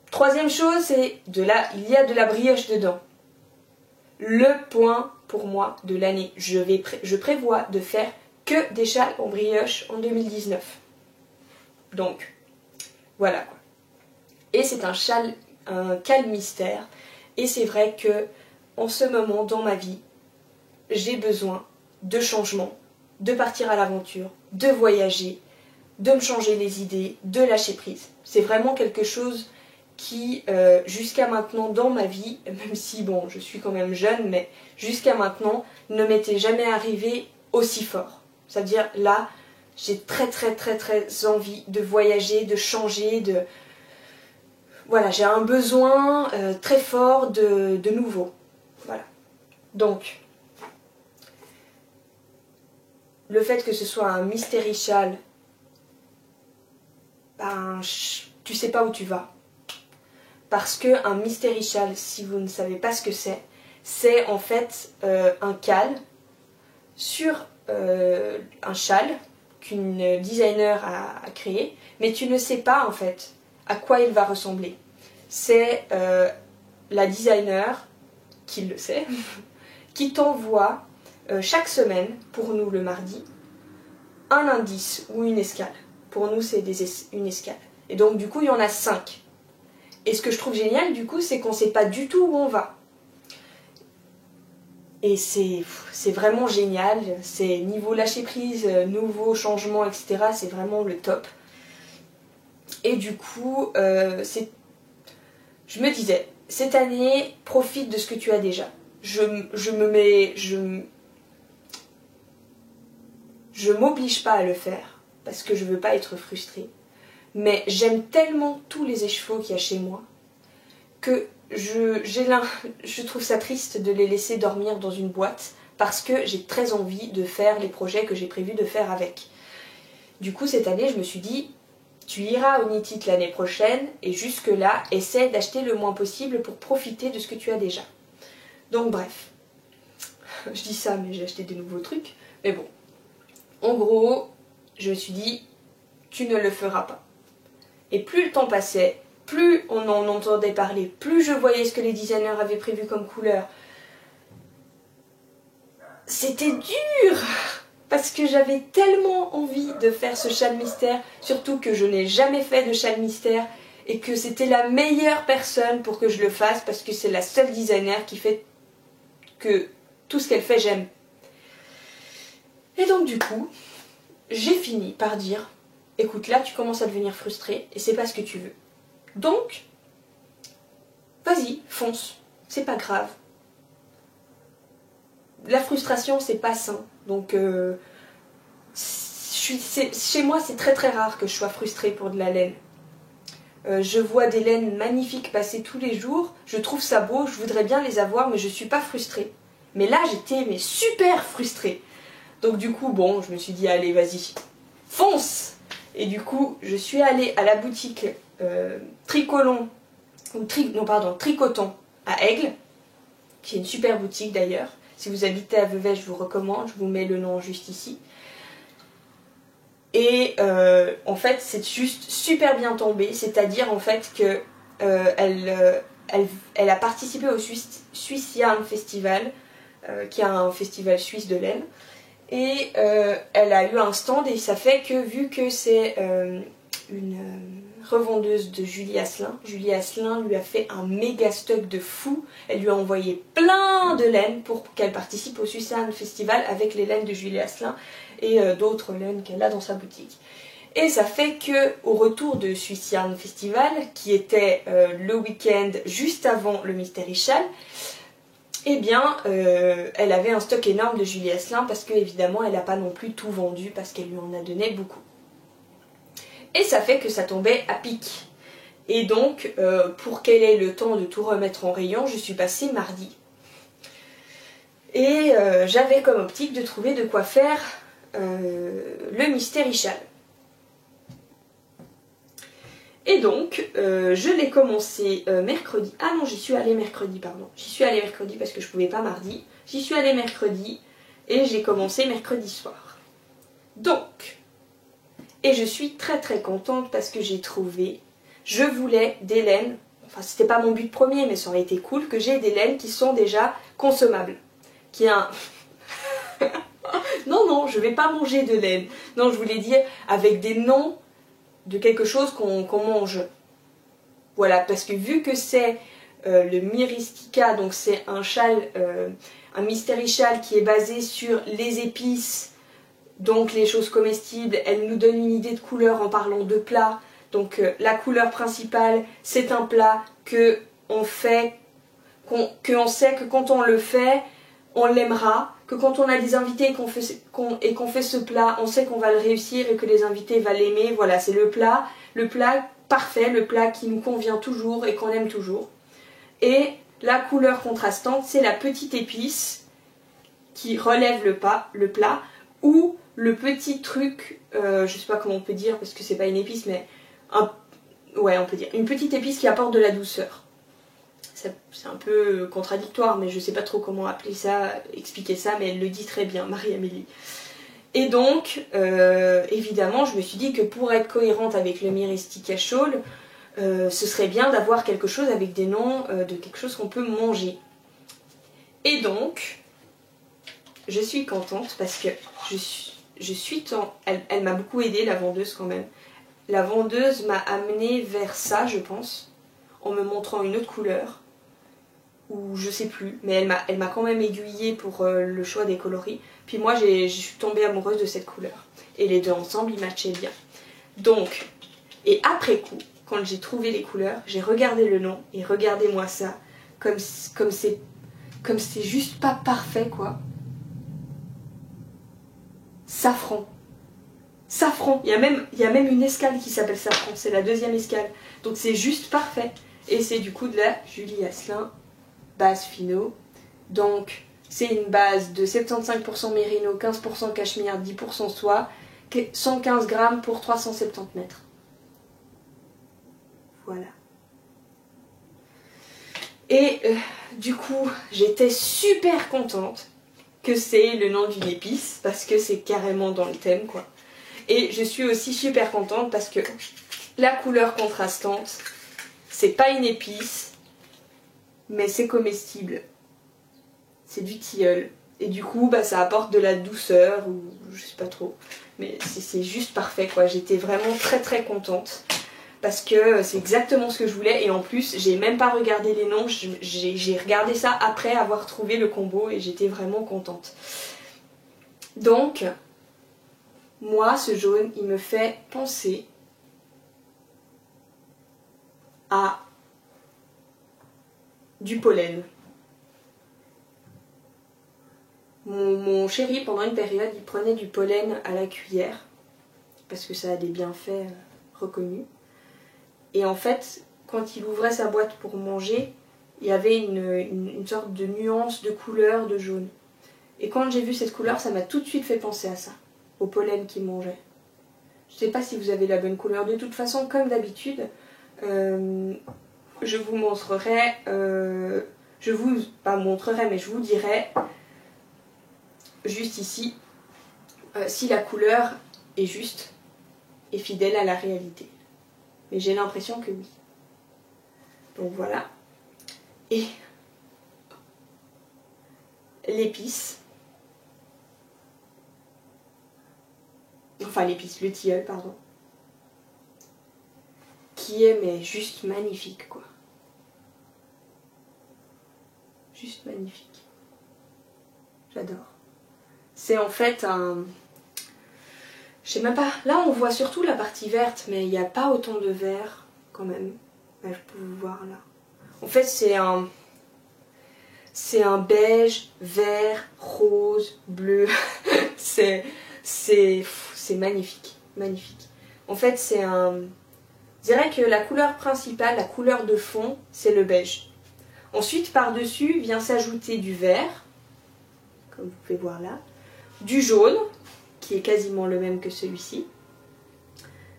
Troisième chose, c'est il y a de la brioche dedans. Le point pour moi de l'année. Je prévois de faire que des châles en brioche en 2019. Donc, voilà. Et c'est un châle, un cal mystère. Et c'est vrai que en ce moment dans ma vie, j'ai besoin de changement, de partir à l'aventure, de voyager, de me changer les idées, de lâcher prise. C'est vraiment quelque chose qui, jusqu'à maintenant dans ma vie, même si bon, je suis quand même jeune, mais jusqu'à maintenant, ne m'était jamais arrivé aussi fort. C'est-à-dire là, j'ai très envie de voyager, de changer, voilà, j'ai un besoin très fort de nouveau. Voilà. Donc, le fait que ce soit un mystery châle, ben, tu sais pas où tu vas. Parce qu'un mystery châle, si vous ne savez pas ce que c'est en fait un cal sur un châle qu'une designer a créé, mais tu ne sais pas en fait à quoi il va ressembler. C'est la designer qui le sait, qui t'envoie chaque semaine, pour nous le mardi, un indice ou une escale. Pour nous c'est une escale. Et donc du coup il y en a 5. Et ce que je trouve génial du coup c'est qu'on ne sait pas du tout où on va. Et c'est vraiment génial, c'est niveau lâcher prise, nouveau changement, etc. C'est vraiment le top. Et du coup, je me disais, cette année, profite de ce que tu as déjà. Je m'oblige pas à le faire, parce que je veux pas être frustrée. Mais j'aime tellement tous les écheveaux qu'il y a chez moi, que je trouve ça triste de les laisser dormir dans une boîte parce que j'ai très envie de faire les projets que j'ai prévu de faire avec. Du coup, cette année, je me suis dit, tu iras au Knit It l'année prochaine et jusque-là, essaie d'acheter le moins possible pour profiter de ce que tu as déjà. Donc bref, je dis ça, mais j'ai acheté des nouveaux trucs. Mais bon, en gros, je me suis dit, tu ne le feras pas. Et plus le temps passait, plus on en entendait parler, plus je voyais ce que les designers avaient prévu comme couleur. C'était dur parce que j'avais tellement envie de faire ce châle mystère, surtout que je n'ai jamais fait de châle mystère et que c'était la meilleure personne pour que je le fasse parce que c'est la seule designer qui fait que tout ce qu'elle fait j'aime. Et donc du coup, j'ai fini par dire, écoute là tu commences à devenir frustrée et c'est pas ce que tu veux. Donc, vas-y, fonce, c'est pas grave. La frustration, c'est pas sain. Donc, chez moi, c'est très rare que je sois frustrée pour de la laine. Je vois des laines magnifiques passer tous les jours, je trouve ça beau, je voudrais bien les avoir, mais je suis pas frustrée. Mais là, j'étais super frustrée. Donc du coup, bon, je me suis dit, allez, vas-y, fonce! Et du coup, je suis allée à la boutique Tricoton à Aigle, qui est une super boutique d'ailleurs. Si vous habitez à Vevey, je vous recommande, je vous mets le nom juste ici. Et en fait, c'est juste super bien tombé, c'est-à-dire en fait que elle a participé au Swiss Yarn Festival, qui est un festival suisse de laine. Et elle a eu un stand et ça fait que vu que c'est une revendeuse de Julie Asselin lui a fait un méga stock de fou. Elle lui a envoyé plein de laines pour qu'elle participe au Swiss Yarn Festival avec les laines de Julie Asselin et d'autres laines qu'elle a dans sa boutique. Et ça fait que au retour de Swiss Yarn Festival, qui était le week-end juste avant le Mystery Châle, eh bien elle avait un stock énorme de Julie Asselin parce que évidemment elle n'a pas non plus tout vendu parce qu'elle lui en a donné beaucoup. Et ça fait que ça tombait à pic. Et donc pour qu'elle ait le temps de tout remettre en rayon, je suis passée mardi. Et j'avais comme optique de trouver de quoi faire le Mystery Chal. Et donc, je l'ai commencé mercredi. Ah non, j'y suis allée mercredi, pardon. J'y suis allée mercredi parce que je pouvais pas mardi. J'y suis allée mercredi et j'ai commencé mercredi soir. Donc, et je suis très très contente parce que j'ai trouvé, je voulais des laines, enfin c'était pas mon but premier mais ça aurait été cool que j'ai des laines qui sont déjà consommables. Qui a un... non, non, je vais pas manger de laine. Non, je voulais dire avec des noms de quelque chose qu'on mange. Voilà, parce que vu que c'est le Myristica, donc c'est un châle, un mystery châle qui est basé sur les épices, donc les choses comestibles, elle nous donne une idée de couleur en parlant de plat. Donc la couleur principale, c'est un plat que on fait, qu'on sait que quand on le fait, on l'aimera, que quand on a des invités et qu'on fait ce plat, on sait qu'on va le réussir et que les invités vont l'aimer. Voilà, c'est le plat parfait, le plat qui nous convient toujours et qu'on aime toujours. Et la couleur contrastante, c'est la petite épice qui relève le plat, ou le petit truc, je sais pas comment on peut dire parce que c'est pas une épice, mais ouais, on peut dire une petite épice qui apporte de la douceur. C'est un peu contradictoire, mais je sais pas trop comment appeler ça, expliquer ça, mais elle le dit très bien, Marie-Amélie. Et donc, évidemment, je me suis dit que pour être cohérente avec le Myristica Châle, ce serait bien d'avoir quelque chose avec des noms de quelque chose qu'on peut manger. Et donc, je suis contente parce que elle m'a beaucoup aidée, la vendeuse quand même. La vendeuse m'a amenée vers ça, je pense, en me montrant une autre couleur. Ou je sais plus, mais elle m'a quand même aiguillée pour le choix des coloris. Puis moi, je suis tombée amoureuse de cette couleur. Et les deux ensemble, ils matchaient bien. Donc, et après coup, quand j'ai trouvé les couleurs, j'ai regardé le nom, et regardez-moi ça, comme c'est juste pas parfait, quoi. Safran. Safran. Il y a même une escale qui s'appelle Safran, c'est la deuxième escale. Donc c'est juste parfait. Et c'est du coup de la Julie Asselin base fino. Donc c'est une base de 75% mérino, 15% cachemire, 10% soie, 115 grammes pour 370 mètres. Voilà. Et du coup, j'étais super contente que c'est le nom d'une épice, parce que c'est carrément dans le thème, quoi. Et je suis aussi super contente parce que la couleur contrastante, c'est pas une épice, mais c'est comestible. C'est du tilleul. Et du coup, bah, ça apporte de la douceur, ou je sais pas trop. Mais c'est juste parfait, quoi. J'étais vraiment très très contente. Parce que c'est exactement ce que je voulais. Et en plus, j'ai même pas regardé les noms. J'ai regardé ça après avoir trouvé le combo. Et j'étais vraiment contente. Donc, moi, ce jaune, il me fait penser à du pollen. Mon chéri, pendant une période, il prenait du pollen à la cuillère. Parce que ça a des bienfaits reconnus. Et en fait, quand il ouvrait sa boîte pour manger, il y avait une sorte de nuance de couleur de jaune. Et quand j'ai vu cette couleur, ça m'a tout de suite fait penser à ça, au pollen qu'il mangeait. Je ne sais pas si vous avez la bonne couleur. De toute façon, comme d'habitude, je vous montrerai, je vous dirai juste ici si la couleur est juste et fidèle à la réalité. Mais j'ai l'impression que oui. Donc voilà. Et l'épice. Enfin l'épice, le tilleul, pardon. Qui est mais juste magnifique, quoi. Juste magnifique. J'adore. C'est en fait un... Je sais même pas, là on voit surtout la partie verte, mais il n'y a pas autant de vert quand même. Ouais, je peux vous voir là. En fait c'est un... c'est un beige, vert, rose, bleu. c'est magnifique, magnifique. En fait, c'est un... Je dirais que la couleur principale, la couleur de fond, c'est le beige. Ensuite, par-dessus, vient s'ajouter du vert, comme vous pouvez voir là, du jaune, qui est quasiment le même que celui-ci,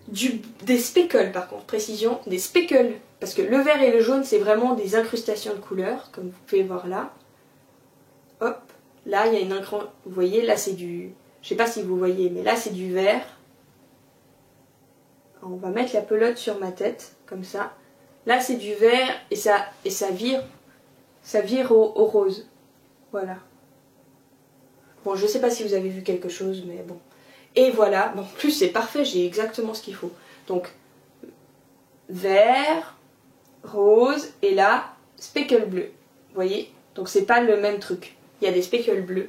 des speckles par contre, précision, des speckles, parce que le vert et le jaune, c'est vraiment des incrustations de couleurs, comme vous pouvez voir là. Hop, là, il y a une incrustation, vous voyez, là c'est du... Je sais pas si vous voyez, mais là c'est du vert. On va mettre la pelote sur ma tête, comme ça. Là c'est du vert et ça vire au rose. Voilà. Bon, je sais pas si vous avez vu quelque chose, mais bon. Et voilà, bon, en plus c'est parfait, j'ai exactement ce qu'il faut. Donc, vert, rose, et là, speckle bleu. Vous voyez? Donc c'est pas le même truc. Il y a des speckles bleus.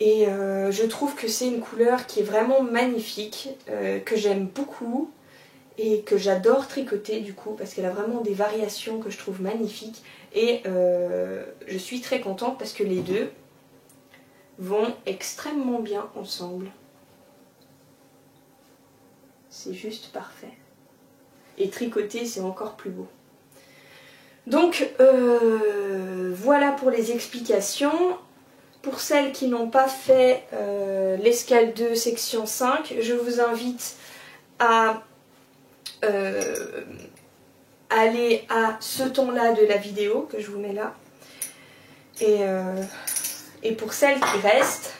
Et je trouve que c'est une couleur qui est vraiment magnifique, que j'aime beaucoup et que j'adore tricoter du coup parce qu'elle a vraiment des variations que je trouve magnifiques et je suis très contente parce que les deux vont extrêmement bien ensemble. C'est juste parfait. Et tricoter c'est encore plus beau. Donc voilà pour les explications. Pour celles qui n'ont pas fait l'escale 2 section 5, je vous invite à aller à ce ton-là de la vidéo que je vous mets là. Et pour celles qui restent,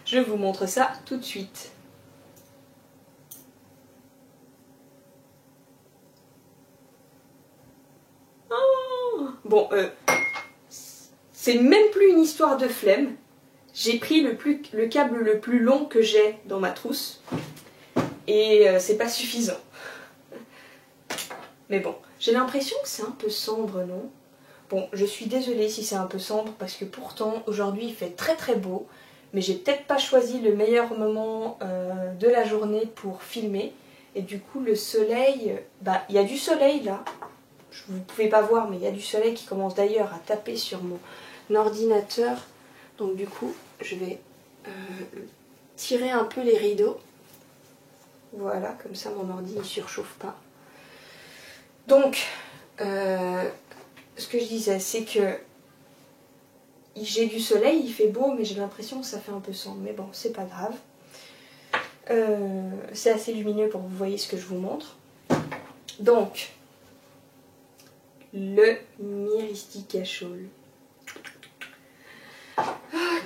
je vous montre ça tout de suite. Oh bon, c'est même plus une histoire de flemme. J'ai pris le câble le plus long que j'ai dans ma trousse. Et c'est pas suffisant. Mais bon, j'ai l'impression que c'est un peu sombre, non? Bon, je suis désolée si c'est un peu sombre parce que pourtant aujourd'hui il fait très très beau. Mais j'ai peut-être pas choisi le meilleur moment de la journée pour filmer. Et du coup le soleil, bah il y a du soleil là. Vous ne pouvez pas voir mais il y a du soleil qui commence d'ailleurs à taper sur mon ordinateur. Donc du coup je vais tirer un peu les rideaux. Voilà, comme ça mon ordi ne surchauffe pas. Donc, ce que je disais, c'est que j'ai du soleil, il fait beau, mais j'ai l'impression que ça fait un peu sombre. Mais bon, c'est pas grave. C'est assez lumineux pour que vous voyez ce que je vous montre. Donc, le Myristica Shawl.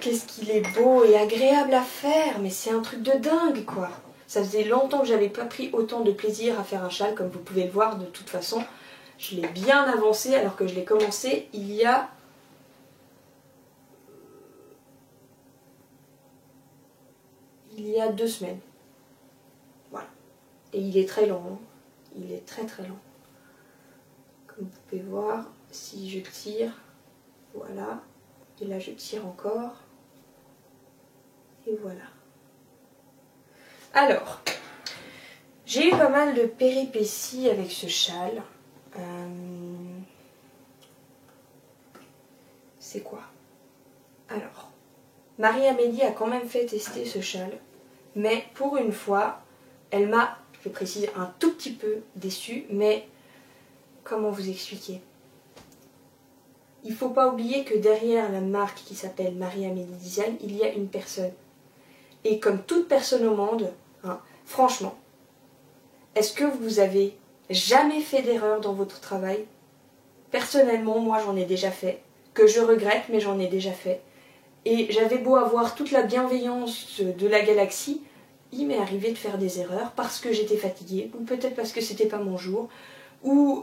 Qu'est-ce qu'il est beau et agréable à faire, mais c'est un truc de dingue quoi. Ça faisait longtemps que j'avais pas pris autant de plaisir à faire un châle, comme vous pouvez le voir. De toute façon, je l'ai bien avancé alors que je l'ai commencé il y a... Il y a 2 semaines. Voilà. Et il est très long. Hein. Il est très très long. Comme vous pouvez voir, si je tire, voilà. Et là je tire encore. Et voilà. Alors, j'ai eu pas mal de péripéties avec ce châle. C'est quoi? Alors, Marie-Amélie a quand même fait tester ce châle. Mais pour une fois, elle m'a, je précise, un tout petit peu déçue. Mais comment vous expliquer? Il ne faut pas oublier que derrière la marque qui s'appelle Marie-Amélie Design, il y a une personne. Et comme toute personne au monde, hein, franchement, est-ce que vous avez jamais fait d'erreur dans votre travail? Personnellement, moi j'en ai déjà fait, que je regrette, mais j'en ai déjà fait. Et j'avais beau avoir toute la bienveillance de la galaxie, il m'est arrivé de faire des erreurs parce que j'étais fatiguée, ou peut-être parce que c'était pas mon jour, ou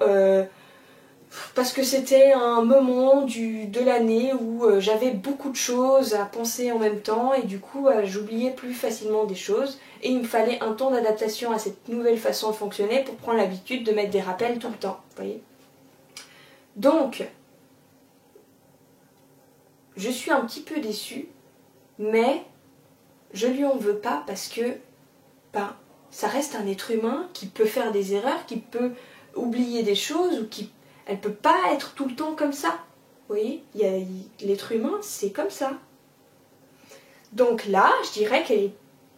parce que c'était un moment de l'année où j'avais beaucoup de choses à penser en même temps et du coup j'oubliais plus facilement des choses et il me fallait un temps d'adaptation à cette nouvelle façon de fonctionner pour prendre l'habitude de mettre des rappels tout le temps, vous voyez. Donc, je suis un petit peu déçue, mais je lui en veux pas parce que ben, ça reste un être humain qui peut faire des erreurs, qui peut oublier des choses ou qui... Elle peut pas être tout le temps comme ça. Vous voyez, l'être humain, c'est comme ça. Donc là, je dirais qu'elle est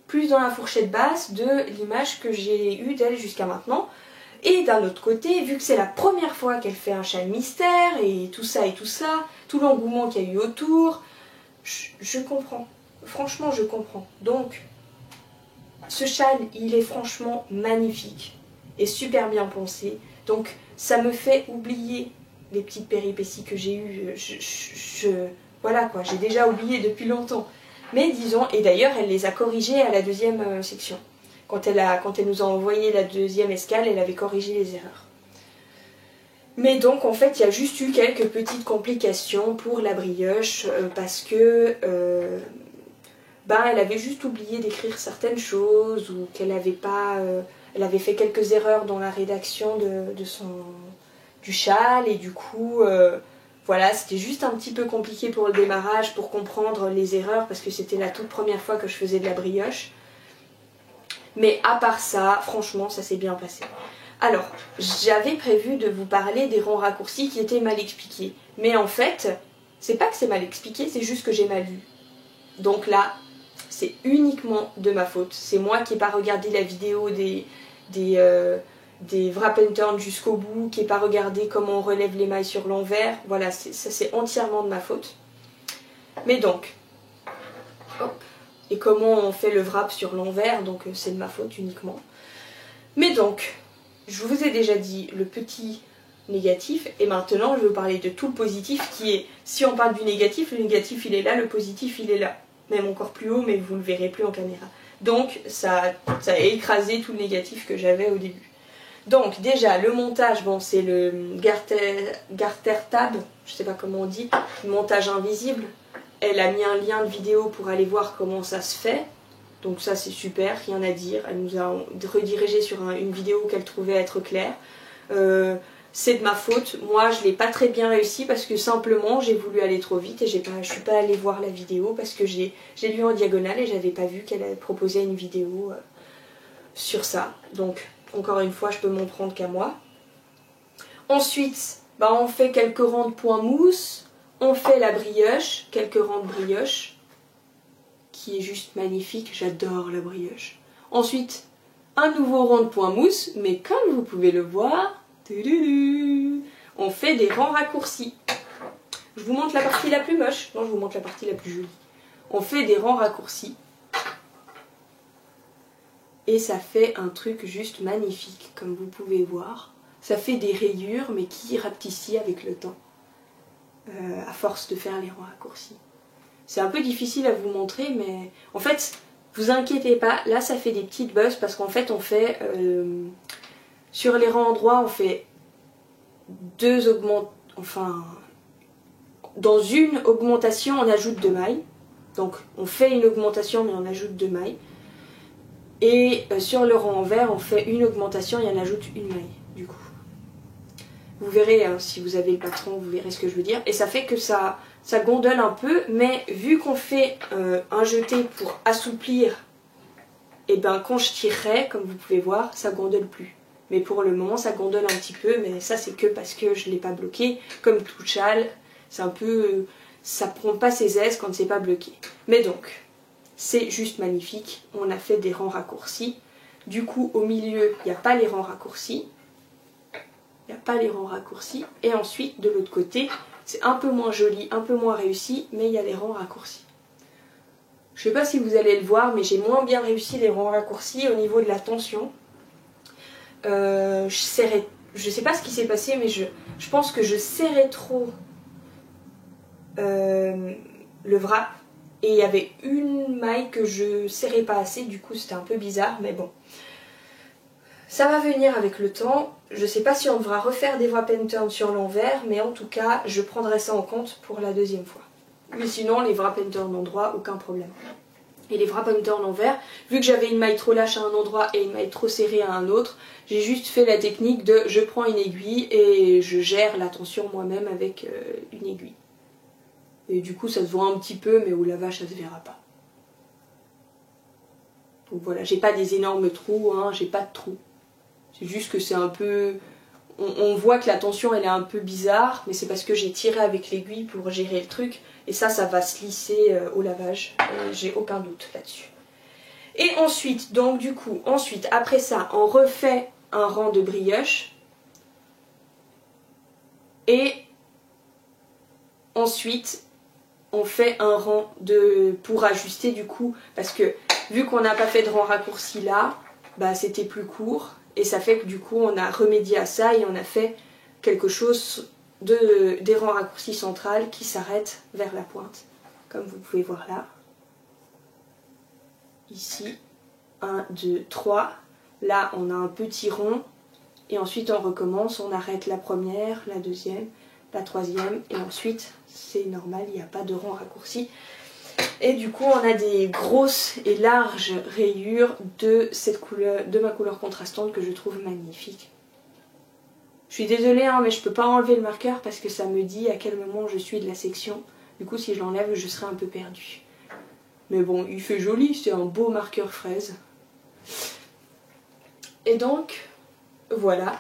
plus dans la fourchette basse de l'image que j'ai eue d'elle jusqu'à maintenant. Et d'un autre côté, vu que c'est la première fois qu'elle fait un châle mystère et tout ça, tout l'engouement qu'il y a eu autour, je comprends. Franchement, je comprends. Donc, ce châle, il est franchement magnifique et super bien pensé. Donc, ça me fait oublier les petites péripéties que j'ai eues. Voilà quoi, j'ai déjà oublié depuis longtemps. Mais disons, et d'ailleurs, elle les a corrigées à la deuxième section. Quand elle nous a envoyé la deuxième escale, elle avait corrigé les erreurs. Mais donc, en fait, il y a juste eu quelques petites complications pour la brioche parce que elle avait juste oublié d'écrire certaines choses ou qu'elle n'avait pas... elle avait fait quelques erreurs dans la rédaction du châle et du coup... voilà, c'était juste un petit peu compliqué pour le démarrage, pour comprendre les erreurs, parce que c'était la toute première fois que je faisais de la brioche. Mais à part ça, franchement, ça s'est bien passé. Alors, j'avais prévu de vous parler des ronds raccourcis qui étaient mal expliqués. Mais en fait, c'est pas que c'est mal expliqué, c'est juste que j'ai mal lu. Donc là, c'est uniquement de ma faute. C'est moi qui n'ai pas regardé la vidéo des wrap and turn jusqu'au bout, qui n'ai pas regardé comment on relève les mailles sur l'envers. Voilà, ça c'est entièrement de ma faute. Mais donc, hop, et comment on fait le wrap sur l'envers, donc c'est de ma faute uniquement. Mais donc, je vous ai déjà dit le petit négatif, et maintenant je vais vous parler de tout le positif qui est, si on parle du négatif, le négatif il est là, le positif il est là. Même encore plus haut, mais vous ne le verrez plus en caméra. Donc ça a écrasé tout le négatif que j'avais au début. Donc déjà le montage, bon c'est le garter tab, je sais pas comment on dit, le montage invisible. Elle a mis un lien de vidéo pour aller voir comment ça se fait. Donc ça c'est super, rien à dire. Elle nous a redirigé sur une vidéo qu'elle trouvait être claire. C'est de ma faute, moi je l'ai pas très bien réussi parce que simplement j'ai voulu aller trop vite et je suis pas allée voir la vidéo parce que j'ai lu en diagonale et j'avais pas vu qu'elle avait proposé une vidéo sur ça. Donc encore une fois je peux m'en prendre qu'à moi. Ensuite on fait quelques rangs de points mousse, on fait la brioche, quelques rangs de brioche qui est juste magnifique, j'adore la brioche. Ensuite un nouveau rond de points mousse, mais comme vous pouvez le voir, on fait des rangs raccourcis. Je vous montre la partie la plus moche. Non, je vous montre la partie la plus jolie. On fait des rangs raccourcis. Et ça fait un truc juste magnifique, comme vous pouvez voir. Ça fait des rayures, mais qui rapetissent avec le temps. À force de faire les rangs raccourcis. C'est un peu difficile à vous montrer, mais en fait, vous inquiétez pas. Là, ça fait des petites bosses parce qu'en fait, on fait... sur les rangs endroits, on fait dans une augmentation, on ajoute 2 mailles. Donc, on fait une augmentation, mais on ajoute 2 mailles. Et sur le rang envers, on fait une augmentation et on ajoute une maille, du coup. Vous verrez, hein, si vous avez le patron, vous verrez ce que je veux dire. Et ça fait que ça gondole un peu, mais vu qu'on fait un jeté pour assouplir, et quand je tirerai, comme vous pouvez voir, ça gondole plus. Mais pour le moment ça gondole un petit peu, mais ça c'est que parce que je ne l'ai pas bloqué. Comme tout châle, c'est un peu... ça prend pas ses aises quand c'est pas bloqué. Mais donc, c'est juste magnifique. On a fait des rangs raccourcis. Du coup, au milieu, il n'y a pas les rangs raccourcis. Il n'y a pas les rangs raccourcis. Et ensuite, de l'autre côté, c'est un peu moins joli, un peu moins réussi, mais il y a les rangs raccourcis. Je ne sais pas si vous allez le voir, mais j'ai moins bien réussi les rangs raccourcis au niveau de la tension. Je sais pas ce qui s'est passé, mais je pense que je serrais trop le wrap et il y avait une maille que je serrais pas assez, du coup c'était un peu bizarre, mais bon. Ça va venir avec le temps. Je sais pas si on devra refaire des wrap and turn sur l'envers, mais en tout cas je prendrai ça en compte pour la deuxième fois. Mais sinon les wrap and turn endroit, aucun problème. Et les wrap and turn envers, vu que j'avais une maille trop lâche à un endroit et une maille trop serrée à un autre, j'ai juste fait la technique de je prends une aiguille et je gère la tension moi-même avec une aiguille. Et du coup ça se voit un petit peu, mais au lavage ça se verra pas. Donc voilà, j'ai pas des énormes trous, hein, j'ai pas de trous. C'est juste que c'est un peu... on voit que la tension elle est un peu bizarre, mais c'est parce que j'ai tiré avec l'aiguille pour gérer le truc. Et ça va se lisser au lavage, j'ai aucun doute là-dessus. Et ensuite, donc du coup, après ça, on refait un rang de brioche. Et ensuite, on fait un rang pour ajuster du coup, parce que vu qu'on n'a pas fait de rang raccourci là, bah c'était plus court. Et ça fait que du coup, on a remédié à ça et on a fait quelque chose des rangs raccourcis centrales qui s'arrêtent vers la pointe. Comme vous pouvez voir là. Ici, 1, 2, 3. Là, on a un petit rond. Et ensuite, on recommence. On arrête la première, la deuxième, la troisième. Et ensuite, c'est normal, il n'y a pas de rond raccourci. Et du coup, on a des grosses et larges rayures de cette couleur, de ma couleur contrastante que je trouve magnifique. Je suis désolée, hein, mais je peux pas enlever le marqueur parce que ça me dit à quel moment je suis de la section. Du coup, si je l'enlève, je serai un peu perdue. Mais bon, il fait joli, c'est un beau marqueur fraise. Et donc, voilà.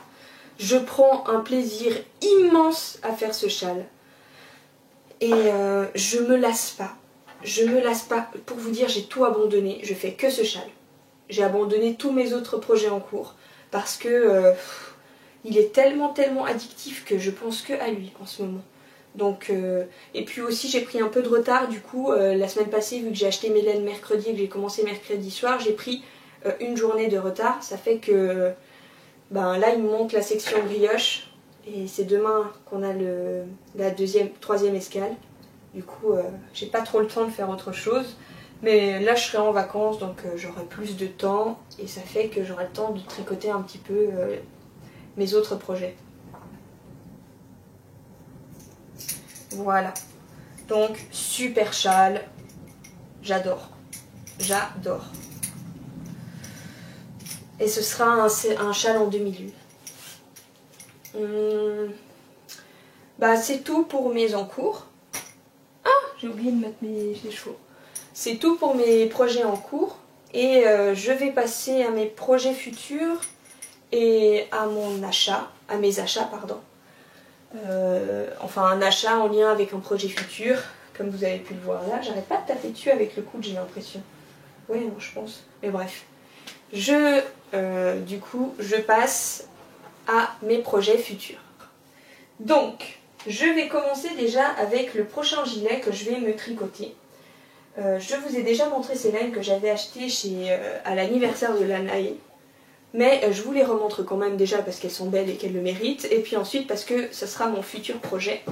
Je prends un plaisir immense à faire ce châle. Et je me lasse pas. Je me lasse pas. Pour vous dire, j'ai tout abandonné. Je fais que ce châle. J'ai abandonné tous mes autres projets en cours. Parce que il est tellement addictif que je pense que à lui en ce moment. Donc, et puis aussi j'ai pris un peu de retard du coup la semaine passée, vu que j'ai acheté mes laines mercredi et que j'ai commencé mercredi soir, j'ai pris une journée de retard. Ça fait que ben, là il me manque la section brioche et c'est demain qu'on a la troisième escale. Du coup j'ai pas trop le temps de faire autre chose, mais là je serai en vacances donc j'aurai plus de temps et ça fait que j'aurai le temps de tricoter un petit peu mes autres projets. Voilà, donc super châle, j'adore, j'adore. Et ce sera un châle en demi-lune. Bah c'est tout pour mes encours. Ah, j'ai oublié de mettre mes chevaux. C'est tout pour mes projets en cours et je vais passer à mes projets futurs et à mes achats pardon. Enfin un achat en lien avec un projet futur, comme vous avez pu le voir là. J'arrête pas de taper dessus avec le coude, j'ai l'impression. Oui, non, je pense. Mais bref. Du coup, je passe à mes projets futurs. Donc, je vais commencer déjà avec le prochain gilet que je vais me tricoter. Je vous ai déjà montré ces laines que j'avais achetées à l'anniversaire de l'Anae. Mais je vous les remontre quand même déjà parce qu'elles sont belles et qu'elles le méritent. Et puis ensuite parce que ce sera mon futur projet.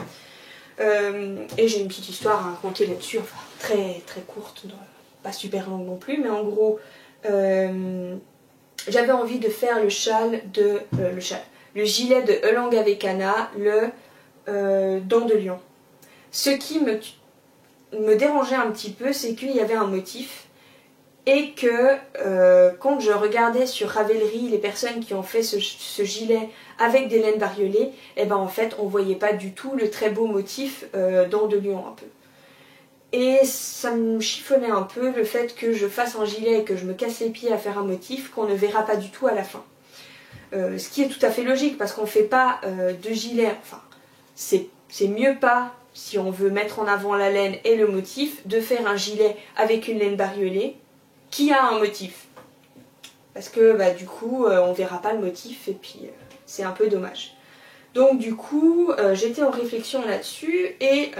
Et j'ai une petite histoire à raconter là-dessus. Enfin, très courte, pas super longue non plus. Mais en gros, j'avais envie de faire le gilet de Eulanga Vekana, le Dent de Lion. Ce qui me dérangeait un petit peu, c'est qu'il y avait un motif. Et que quand je regardais sur Ravelry les personnes qui ont fait ce gilet avec des laines bariolées, et ben en fait on voyait pas du tout le très beau motif dent de lion un peu. Et ça me chiffonnait un peu le fait que je fasse un gilet et que je me casse les pieds à faire un motif qu'on ne verra pas du tout à la fin. Ce qui est tout à fait logique parce qu'on fait pas de gilet, enfin c'est mieux pas, si on veut mettre en avant la laine et le motif, de faire un gilet avec une laine bariolée qui a un motif. Parce que bah, du coup, on verra pas le motif et puis c'est un peu dommage. Donc du coup, j'étais en réflexion là-dessus et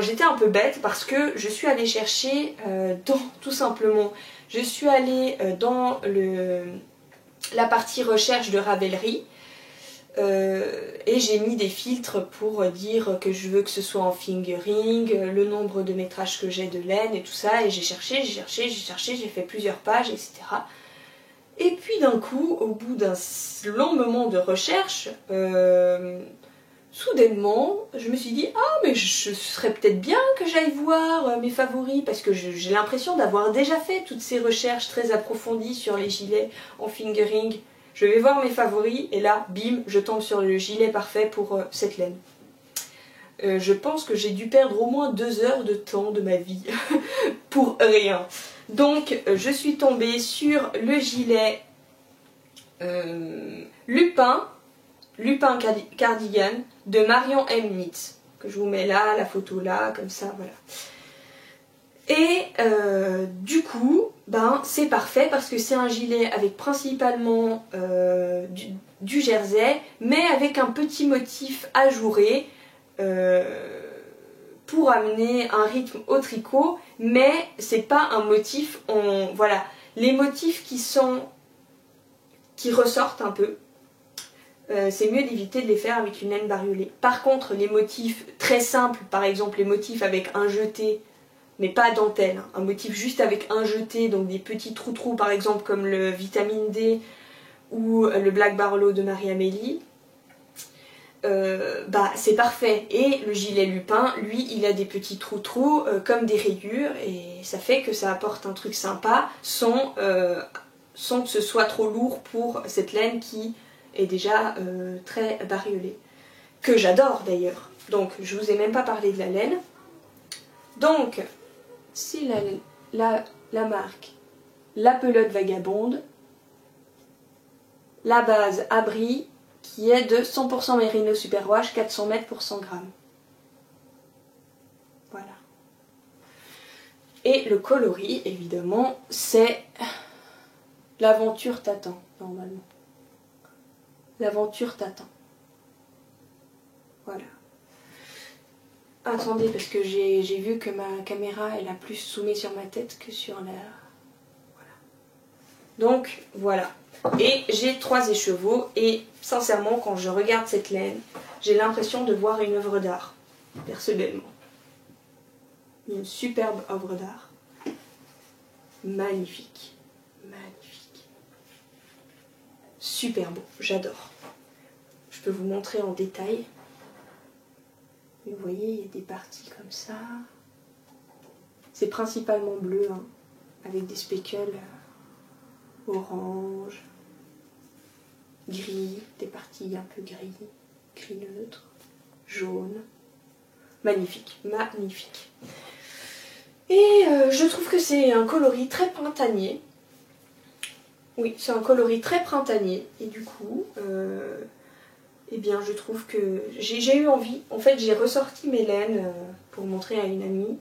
j'étais un peu bête parce que je suis allée chercher tout simplement, je suis allée dans la partie recherche de Ravelry. Et j'ai mis des filtres pour dire que je veux que ce soit en fingering, le nombre de métrages que j'ai de laine et tout ça, et j'ai cherché, j'ai fait plusieurs pages, etc. Et puis d'un coup, au bout d'un long moment de recherche, soudainement, je me suis dit « Ah, mais ce serait peut-être bien que j'aille voir mes favoris » parce que j'ai l'impression d'avoir déjà fait toutes ces recherches très approfondies sur les gilets en fingering. Je vais voir mes favoris et là, bim, je tombe sur le gilet parfait pour cette laine. Je pense que j'ai dû perdre au moins 2 heures de temps de ma vie pour rien. Donc, je suis tombée sur le gilet Lupin Cardigan de Marion M. Nitz, que je vous mets là, la photo là, comme ça, voilà. Et du coup, ben, c'est parfait parce que c'est un gilet avec principalement du jersey, mais avec un petit motif ajouré pour amener un rythme au tricot, mais c'est pas un motif, voilà, les motifs qui ressortent un peu, c'est mieux d'éviter de les faire avec une laine bariolée. Par contre, les motifs très simples, par exemple les motifs avec un jeté, mais pas dentelle, hein, un motif juste avec un jeté, donc des petits trous par exemple comme le Vitamine D ou le Black Barlow de Marie-Amélie, bah c'est parfait. Et le gilet Lupin, lui, il a des petits trous comme des rayures, et ça fait que ça apporte un truc sympa sans que ce soit trop lourd pour cette laine qui est déjà très bariolée, que j'adore d'ailleurs. Donc je vous ai même pas parlé de la laine. Donc c'est la marque La Pelote Vagabonde, la base Abri qui est de 100% Merino Superwash, 400 mètres pour 100 grammes. Voilà. Et le coloris, évidemment, c'est l'Aventure t'attend, normalement. L'Aventure t'attend. Voilà. Attendez, parce que j'ai vu que ma caméra, elle a plus zoomé sur ma tête que sur la... Voilà. Donc, voilà. Et j'ai 3 écheveaux, et sincèrement, quand je regarde cette laine, j'ai l'impression de voir une œuvre d'art, personnellement. Une superbe œuvre d'art. Magnifique. Magnifique. Super beau, j'adore. Je peux vous montrer en détail. Vous voyez, il y a des parties comme ça. C'est principalement bleu, hein, avec des speckles orange, gris, des parties un peu gris neutre, jaune. Magnifique, magnifique. Et je trouve que c'est un coloris très printanier. Oui, c'est un coloris très printanier. Et du coup, eh bien, je trouve que j'ai eu envie. En fait, j'ai ressorti mes laines pour montrer à une amie.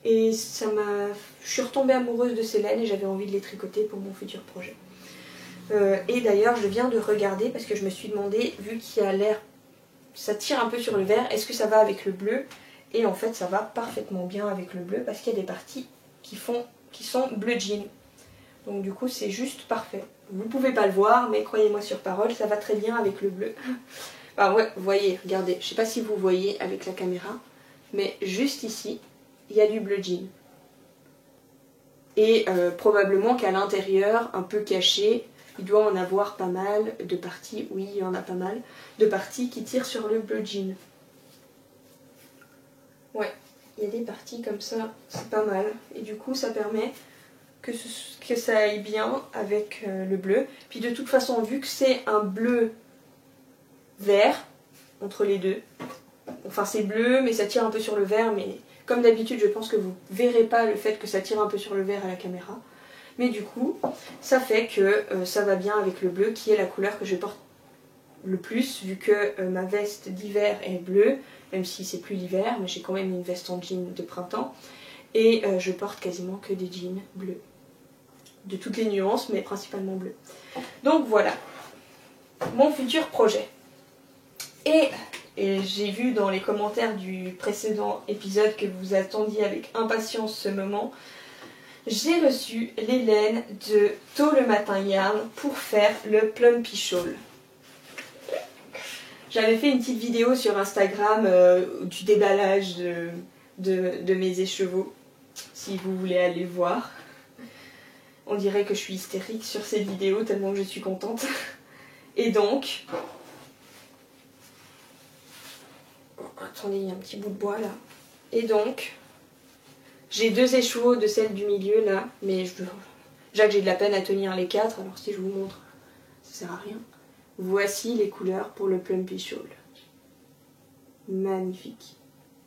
Et ça m'a... Je suis retombée amoureuse de ces laines et j'avais envie de les tricoter pour mon futur projet. Et d'ailleurs, je viens de regarder parce que je me suis demandé, vu qu'il y a l'air... Ça tire un peu sur le vert, est-ce que ça va avec le bleu? Et en fait, ça va parfaitement bien avec le bleu parce qu'il y a des parties qui sont bleu jean. Donc du coup, c'est juste parfait. Vous pouvez pas le voir, mais croyez-moi sur parole, ça va très bien avec le bleu. Bah ouais, vous voyez, regardez, je sais pas si vous voyez avec la caméra, mais juste ici, il y a du bleu jean. Et probablement qu'à l'intérieur, un peu caché, il doit en avoir pas mal de parties, oui, il y en a pas mal, de parties qui tirent sur le bleu jean. Ouais, il y a des parties comme ça, c'est pas mal. Et du coup, ça permet que ça aille bien avec le bleu. Puis de toute façon, vu que c'est un bleu vert entre les deux, enfin c'est bleu mais ça tire un peu sur le vert, mais comme d'habitude je pense que vous verrez pas le fait que ça tire un peu sur le vert à la caméra, mais du coup ça fait que ça va bien avec le bleu qui est la couleur que je porte le plus, vu que ma veste d'hiver est bleue, même si c'est plus l'hiver, mais j'ai quand même une veste en jean de printemps, et je porte quasiment que des jeans bleus, de toutes les nuances mais principalement bleu. Donc voilà mon futur projet. Et j'ai vu dans les commentaires du précédent épisode que vous attendiez avec impatience ce moment. J'ai reçu les laines de Tôt le Matin Yarn pour faire le Plumpy Shawl. J'avais fait une petite vidéo sur Instagram du déballage de mes écheveaux, si vous voulez aller voir. On dirait que je suis hystérique sur cette vidéo tellement que je suis contente. Et donc... Attendez, il y a un petit bout de bois là. Et donc, j'ai 2 écheveaux de celle du milieu là, mais déjà que j'ai de la peine à tenir les 4, alors si je vous montre, ça sert à rien. Voici les couleurs pour le Plumpy Shawl. Magnifique.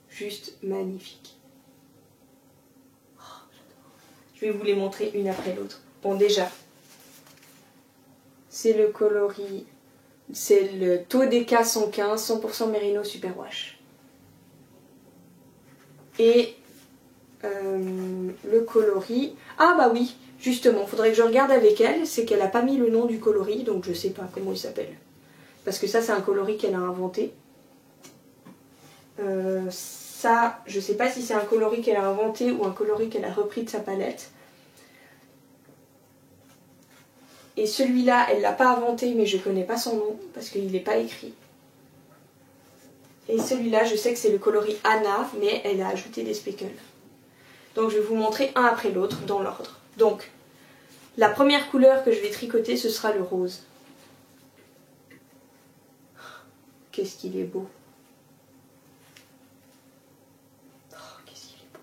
Juste magnifique. Oh, j'adore. Je vais vous les montrer une après l'autre. Bon, déjà, c'est le coloris, c'est le Todeka 115 100% Merino Superwash. Et le coloris, ah bah oui, justement, faudrait que je regarde avec elle, c'est qu'elle a pas mis le nom du coloris, donc je sais pas comment il s'appelle. Parce que ça c'est un coloris qu'elle a inventé. Ça, je sais pas si c'est un coloris qu'elle a inventé ou un coloris qu'elle a repris de sa palette. Et celui-là, elle l'a pas inventé, mais je connais pas son nom parce qu'il n'est pas écrit. Et celui-là, je sais que c'est le coloris Anna, mais elle a ajouté des speckles. Donc je vais vous montrer un après l'autre dans l'ordre. Donc, la première couleur que je vais tricoter, ce sera le rose. Qu'est-ce qu'il est beau. Oh, qu'est-ce qu'il est beau.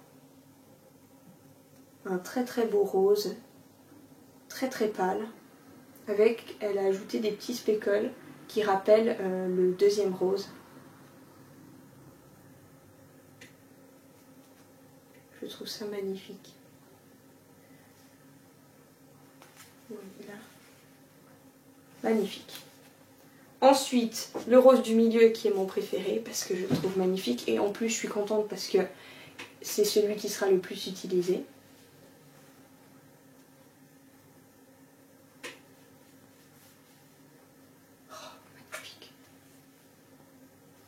Un très très beau rose, très très pâle. Avec, elle a ajouté des petits speckles qui rappellent le deuxième rose. Je trouve ça magnifique. Voilà. Magnifique. Ensuite, le rose du milieu qui est mon préféré parce que je le trouve magnifique et en plus je suis contente parce que c'est celui qui sera le plus utilisé.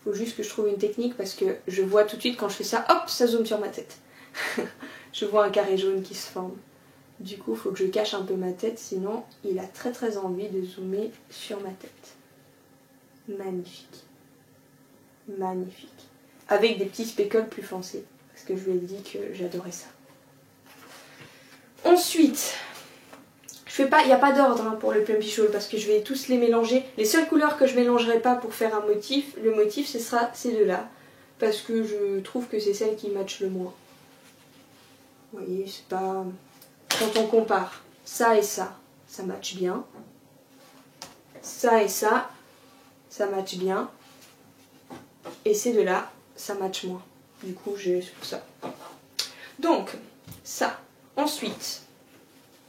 Il faut juste que je trouve une technique parce que je vois tout de suite quand je fais ça, hop, ça zoome sur ma tête. Je vois un carré jaune qui se forme. Du coup, il faut que je cache un peu ma tête, sinon il a très très envie de zoomer sur ma tête. Magnifique. Magnifique. Avec des petits speckles plus foncés, parce que je lui ai dit que j'adorais ça. Ensuite, il n'y a pas d'ordre hein, pour le Plumpy Shawl parce que je vais tous les mélanger. Les seules couleurs que je ne mélangerai pas pour faire un motif, le motif ce sera ces deux-là. Parce que je trouve que c'est celles qui matchent le moins. Vous voyez, c'est pas... Quand on compare ça et ça match bien. Ça et ça match bien. Et ces deux-là, ça match moins. Du coup, c'est pour ça. Donc, ça. Ensuite,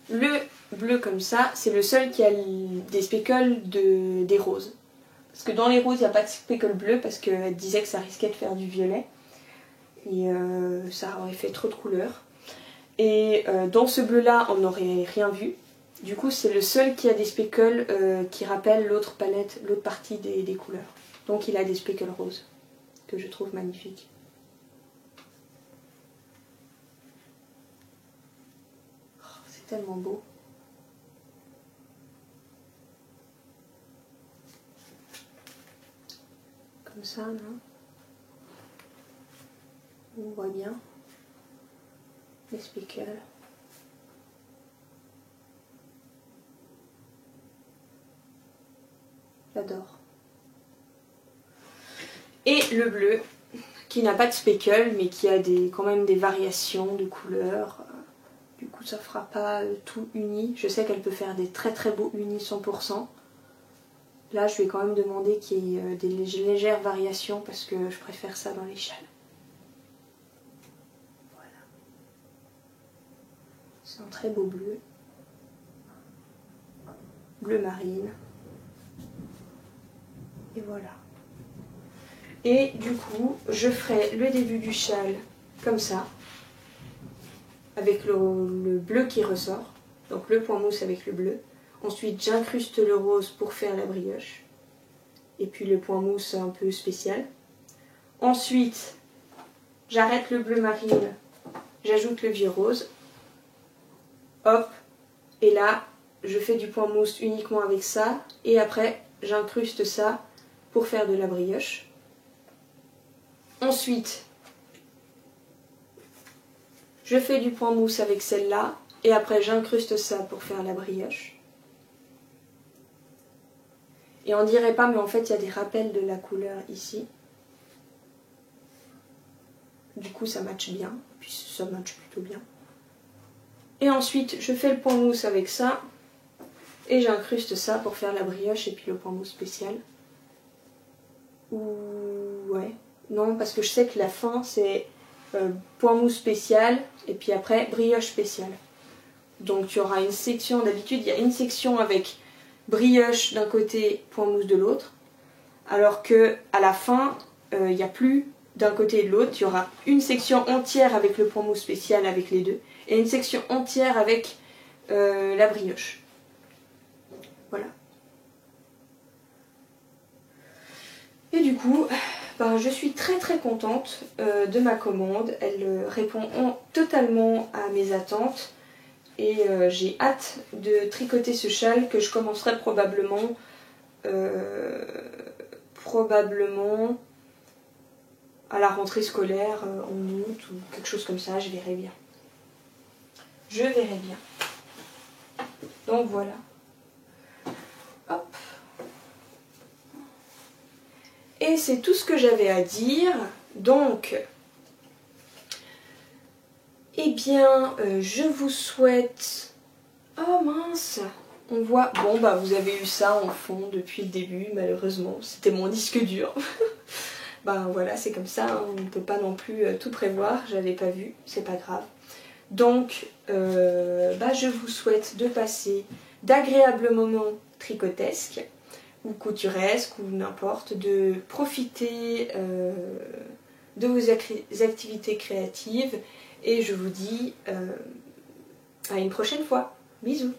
le bleu comme ça, c'est le seul qui a des speckles des roses. Parce que dans les roses, il n'y a pas de speckle bleu parce qu'elle disait que ça risquait de faire du violet. Et ça aurait fait trop de couleurs. Et dans ce bleu-là, on n'aurait rien vu. Du coup, c'est le seul qui a des speckles qui rappellent l'autre palette, l'autre partie des couleurs. Donc il a des speckles roses, que je trouve magnifiques. Oh, c'est tellement beau. Comme ça, non? On voit bien les speckles. J'adore. Et le bleu, qui n'a pas de speckle, mais qui a quand même des variations de couleurs. Du coup, ça fera pas tout uni. Je sais qu'elle peut faire des très très beaux unis 100%. Là, je vais quand même demander qu'il y ait des légères variations parce que je préfère ça dans les châles. Voilà. C'est un très beau bleu. Bleu marine. Et voilà. Et du coup, je ferai le début du châle comme ça, avec le bleu qui ressort, donc le point mousse avec le bleu. Ensuite, j'incruste le rose pour faire la brioche, et puis le point mousse un peu spécial. Ensuite, j'arrête le bleu marine, j'ajoute le vieux rose, hop, et là, je fais du point mousse uniquement avec ça, et après, j'incruste ça pour faire de la brioche. Ensuite, je fais du point mousse avec celle-là et après j'incruste ça pour faire la brioche. Et on dirait pas, mais en fait il y a des rappels de la couleur ici. Du coup ça matche bien, puis ça matche plutôt bien. Et ensuite je fais le point mousse avec ça et j'incruste ça pour faire la brioche et puis le point mousse spécial. Ouais. Non, parce que je sais que la fin c'est point mousse spécial et puis après brioche spéciale. Donc tu auras une section, d'habitude il y a une section avec brioche d'un côté, point mousse de l'autre, alors que à la fin, il n'y a plus d'un côté et de l'autre, il y aura une section entière avec le point mousse spécial avec les deux, et une section entière avec la brioche. Voilà. Et du coup, ben, je suis très très contente de ma commande. Elle répond totalement à mes attentes. Et j'ai hâte de tricoter ce châle que je commencerai probablement à la rentrée scolaire en août ou quelque chose comme ça, je verrai bien. Je verrai bien. Donc voilà. Hop. Et c'est tout ce que j'avais à dire. Donc, eh bien, je vous souhaite... Oh mince! On voit... Bon, bah vous avez eu ça en fond depuis le début, malheureusement. C'était mon disque dur. Ben voilà, c'est comme ça, hein. On ne peut pas non plus tout prévoir. J'avais pas vu, c'est pas grave. Donc, bah, je vous souhaite de passer d'agréables moments tricotesques ou couturesques ou n'importe, de profiter de vos activités créatives et je vous dis à une prochaine fois. Bisous.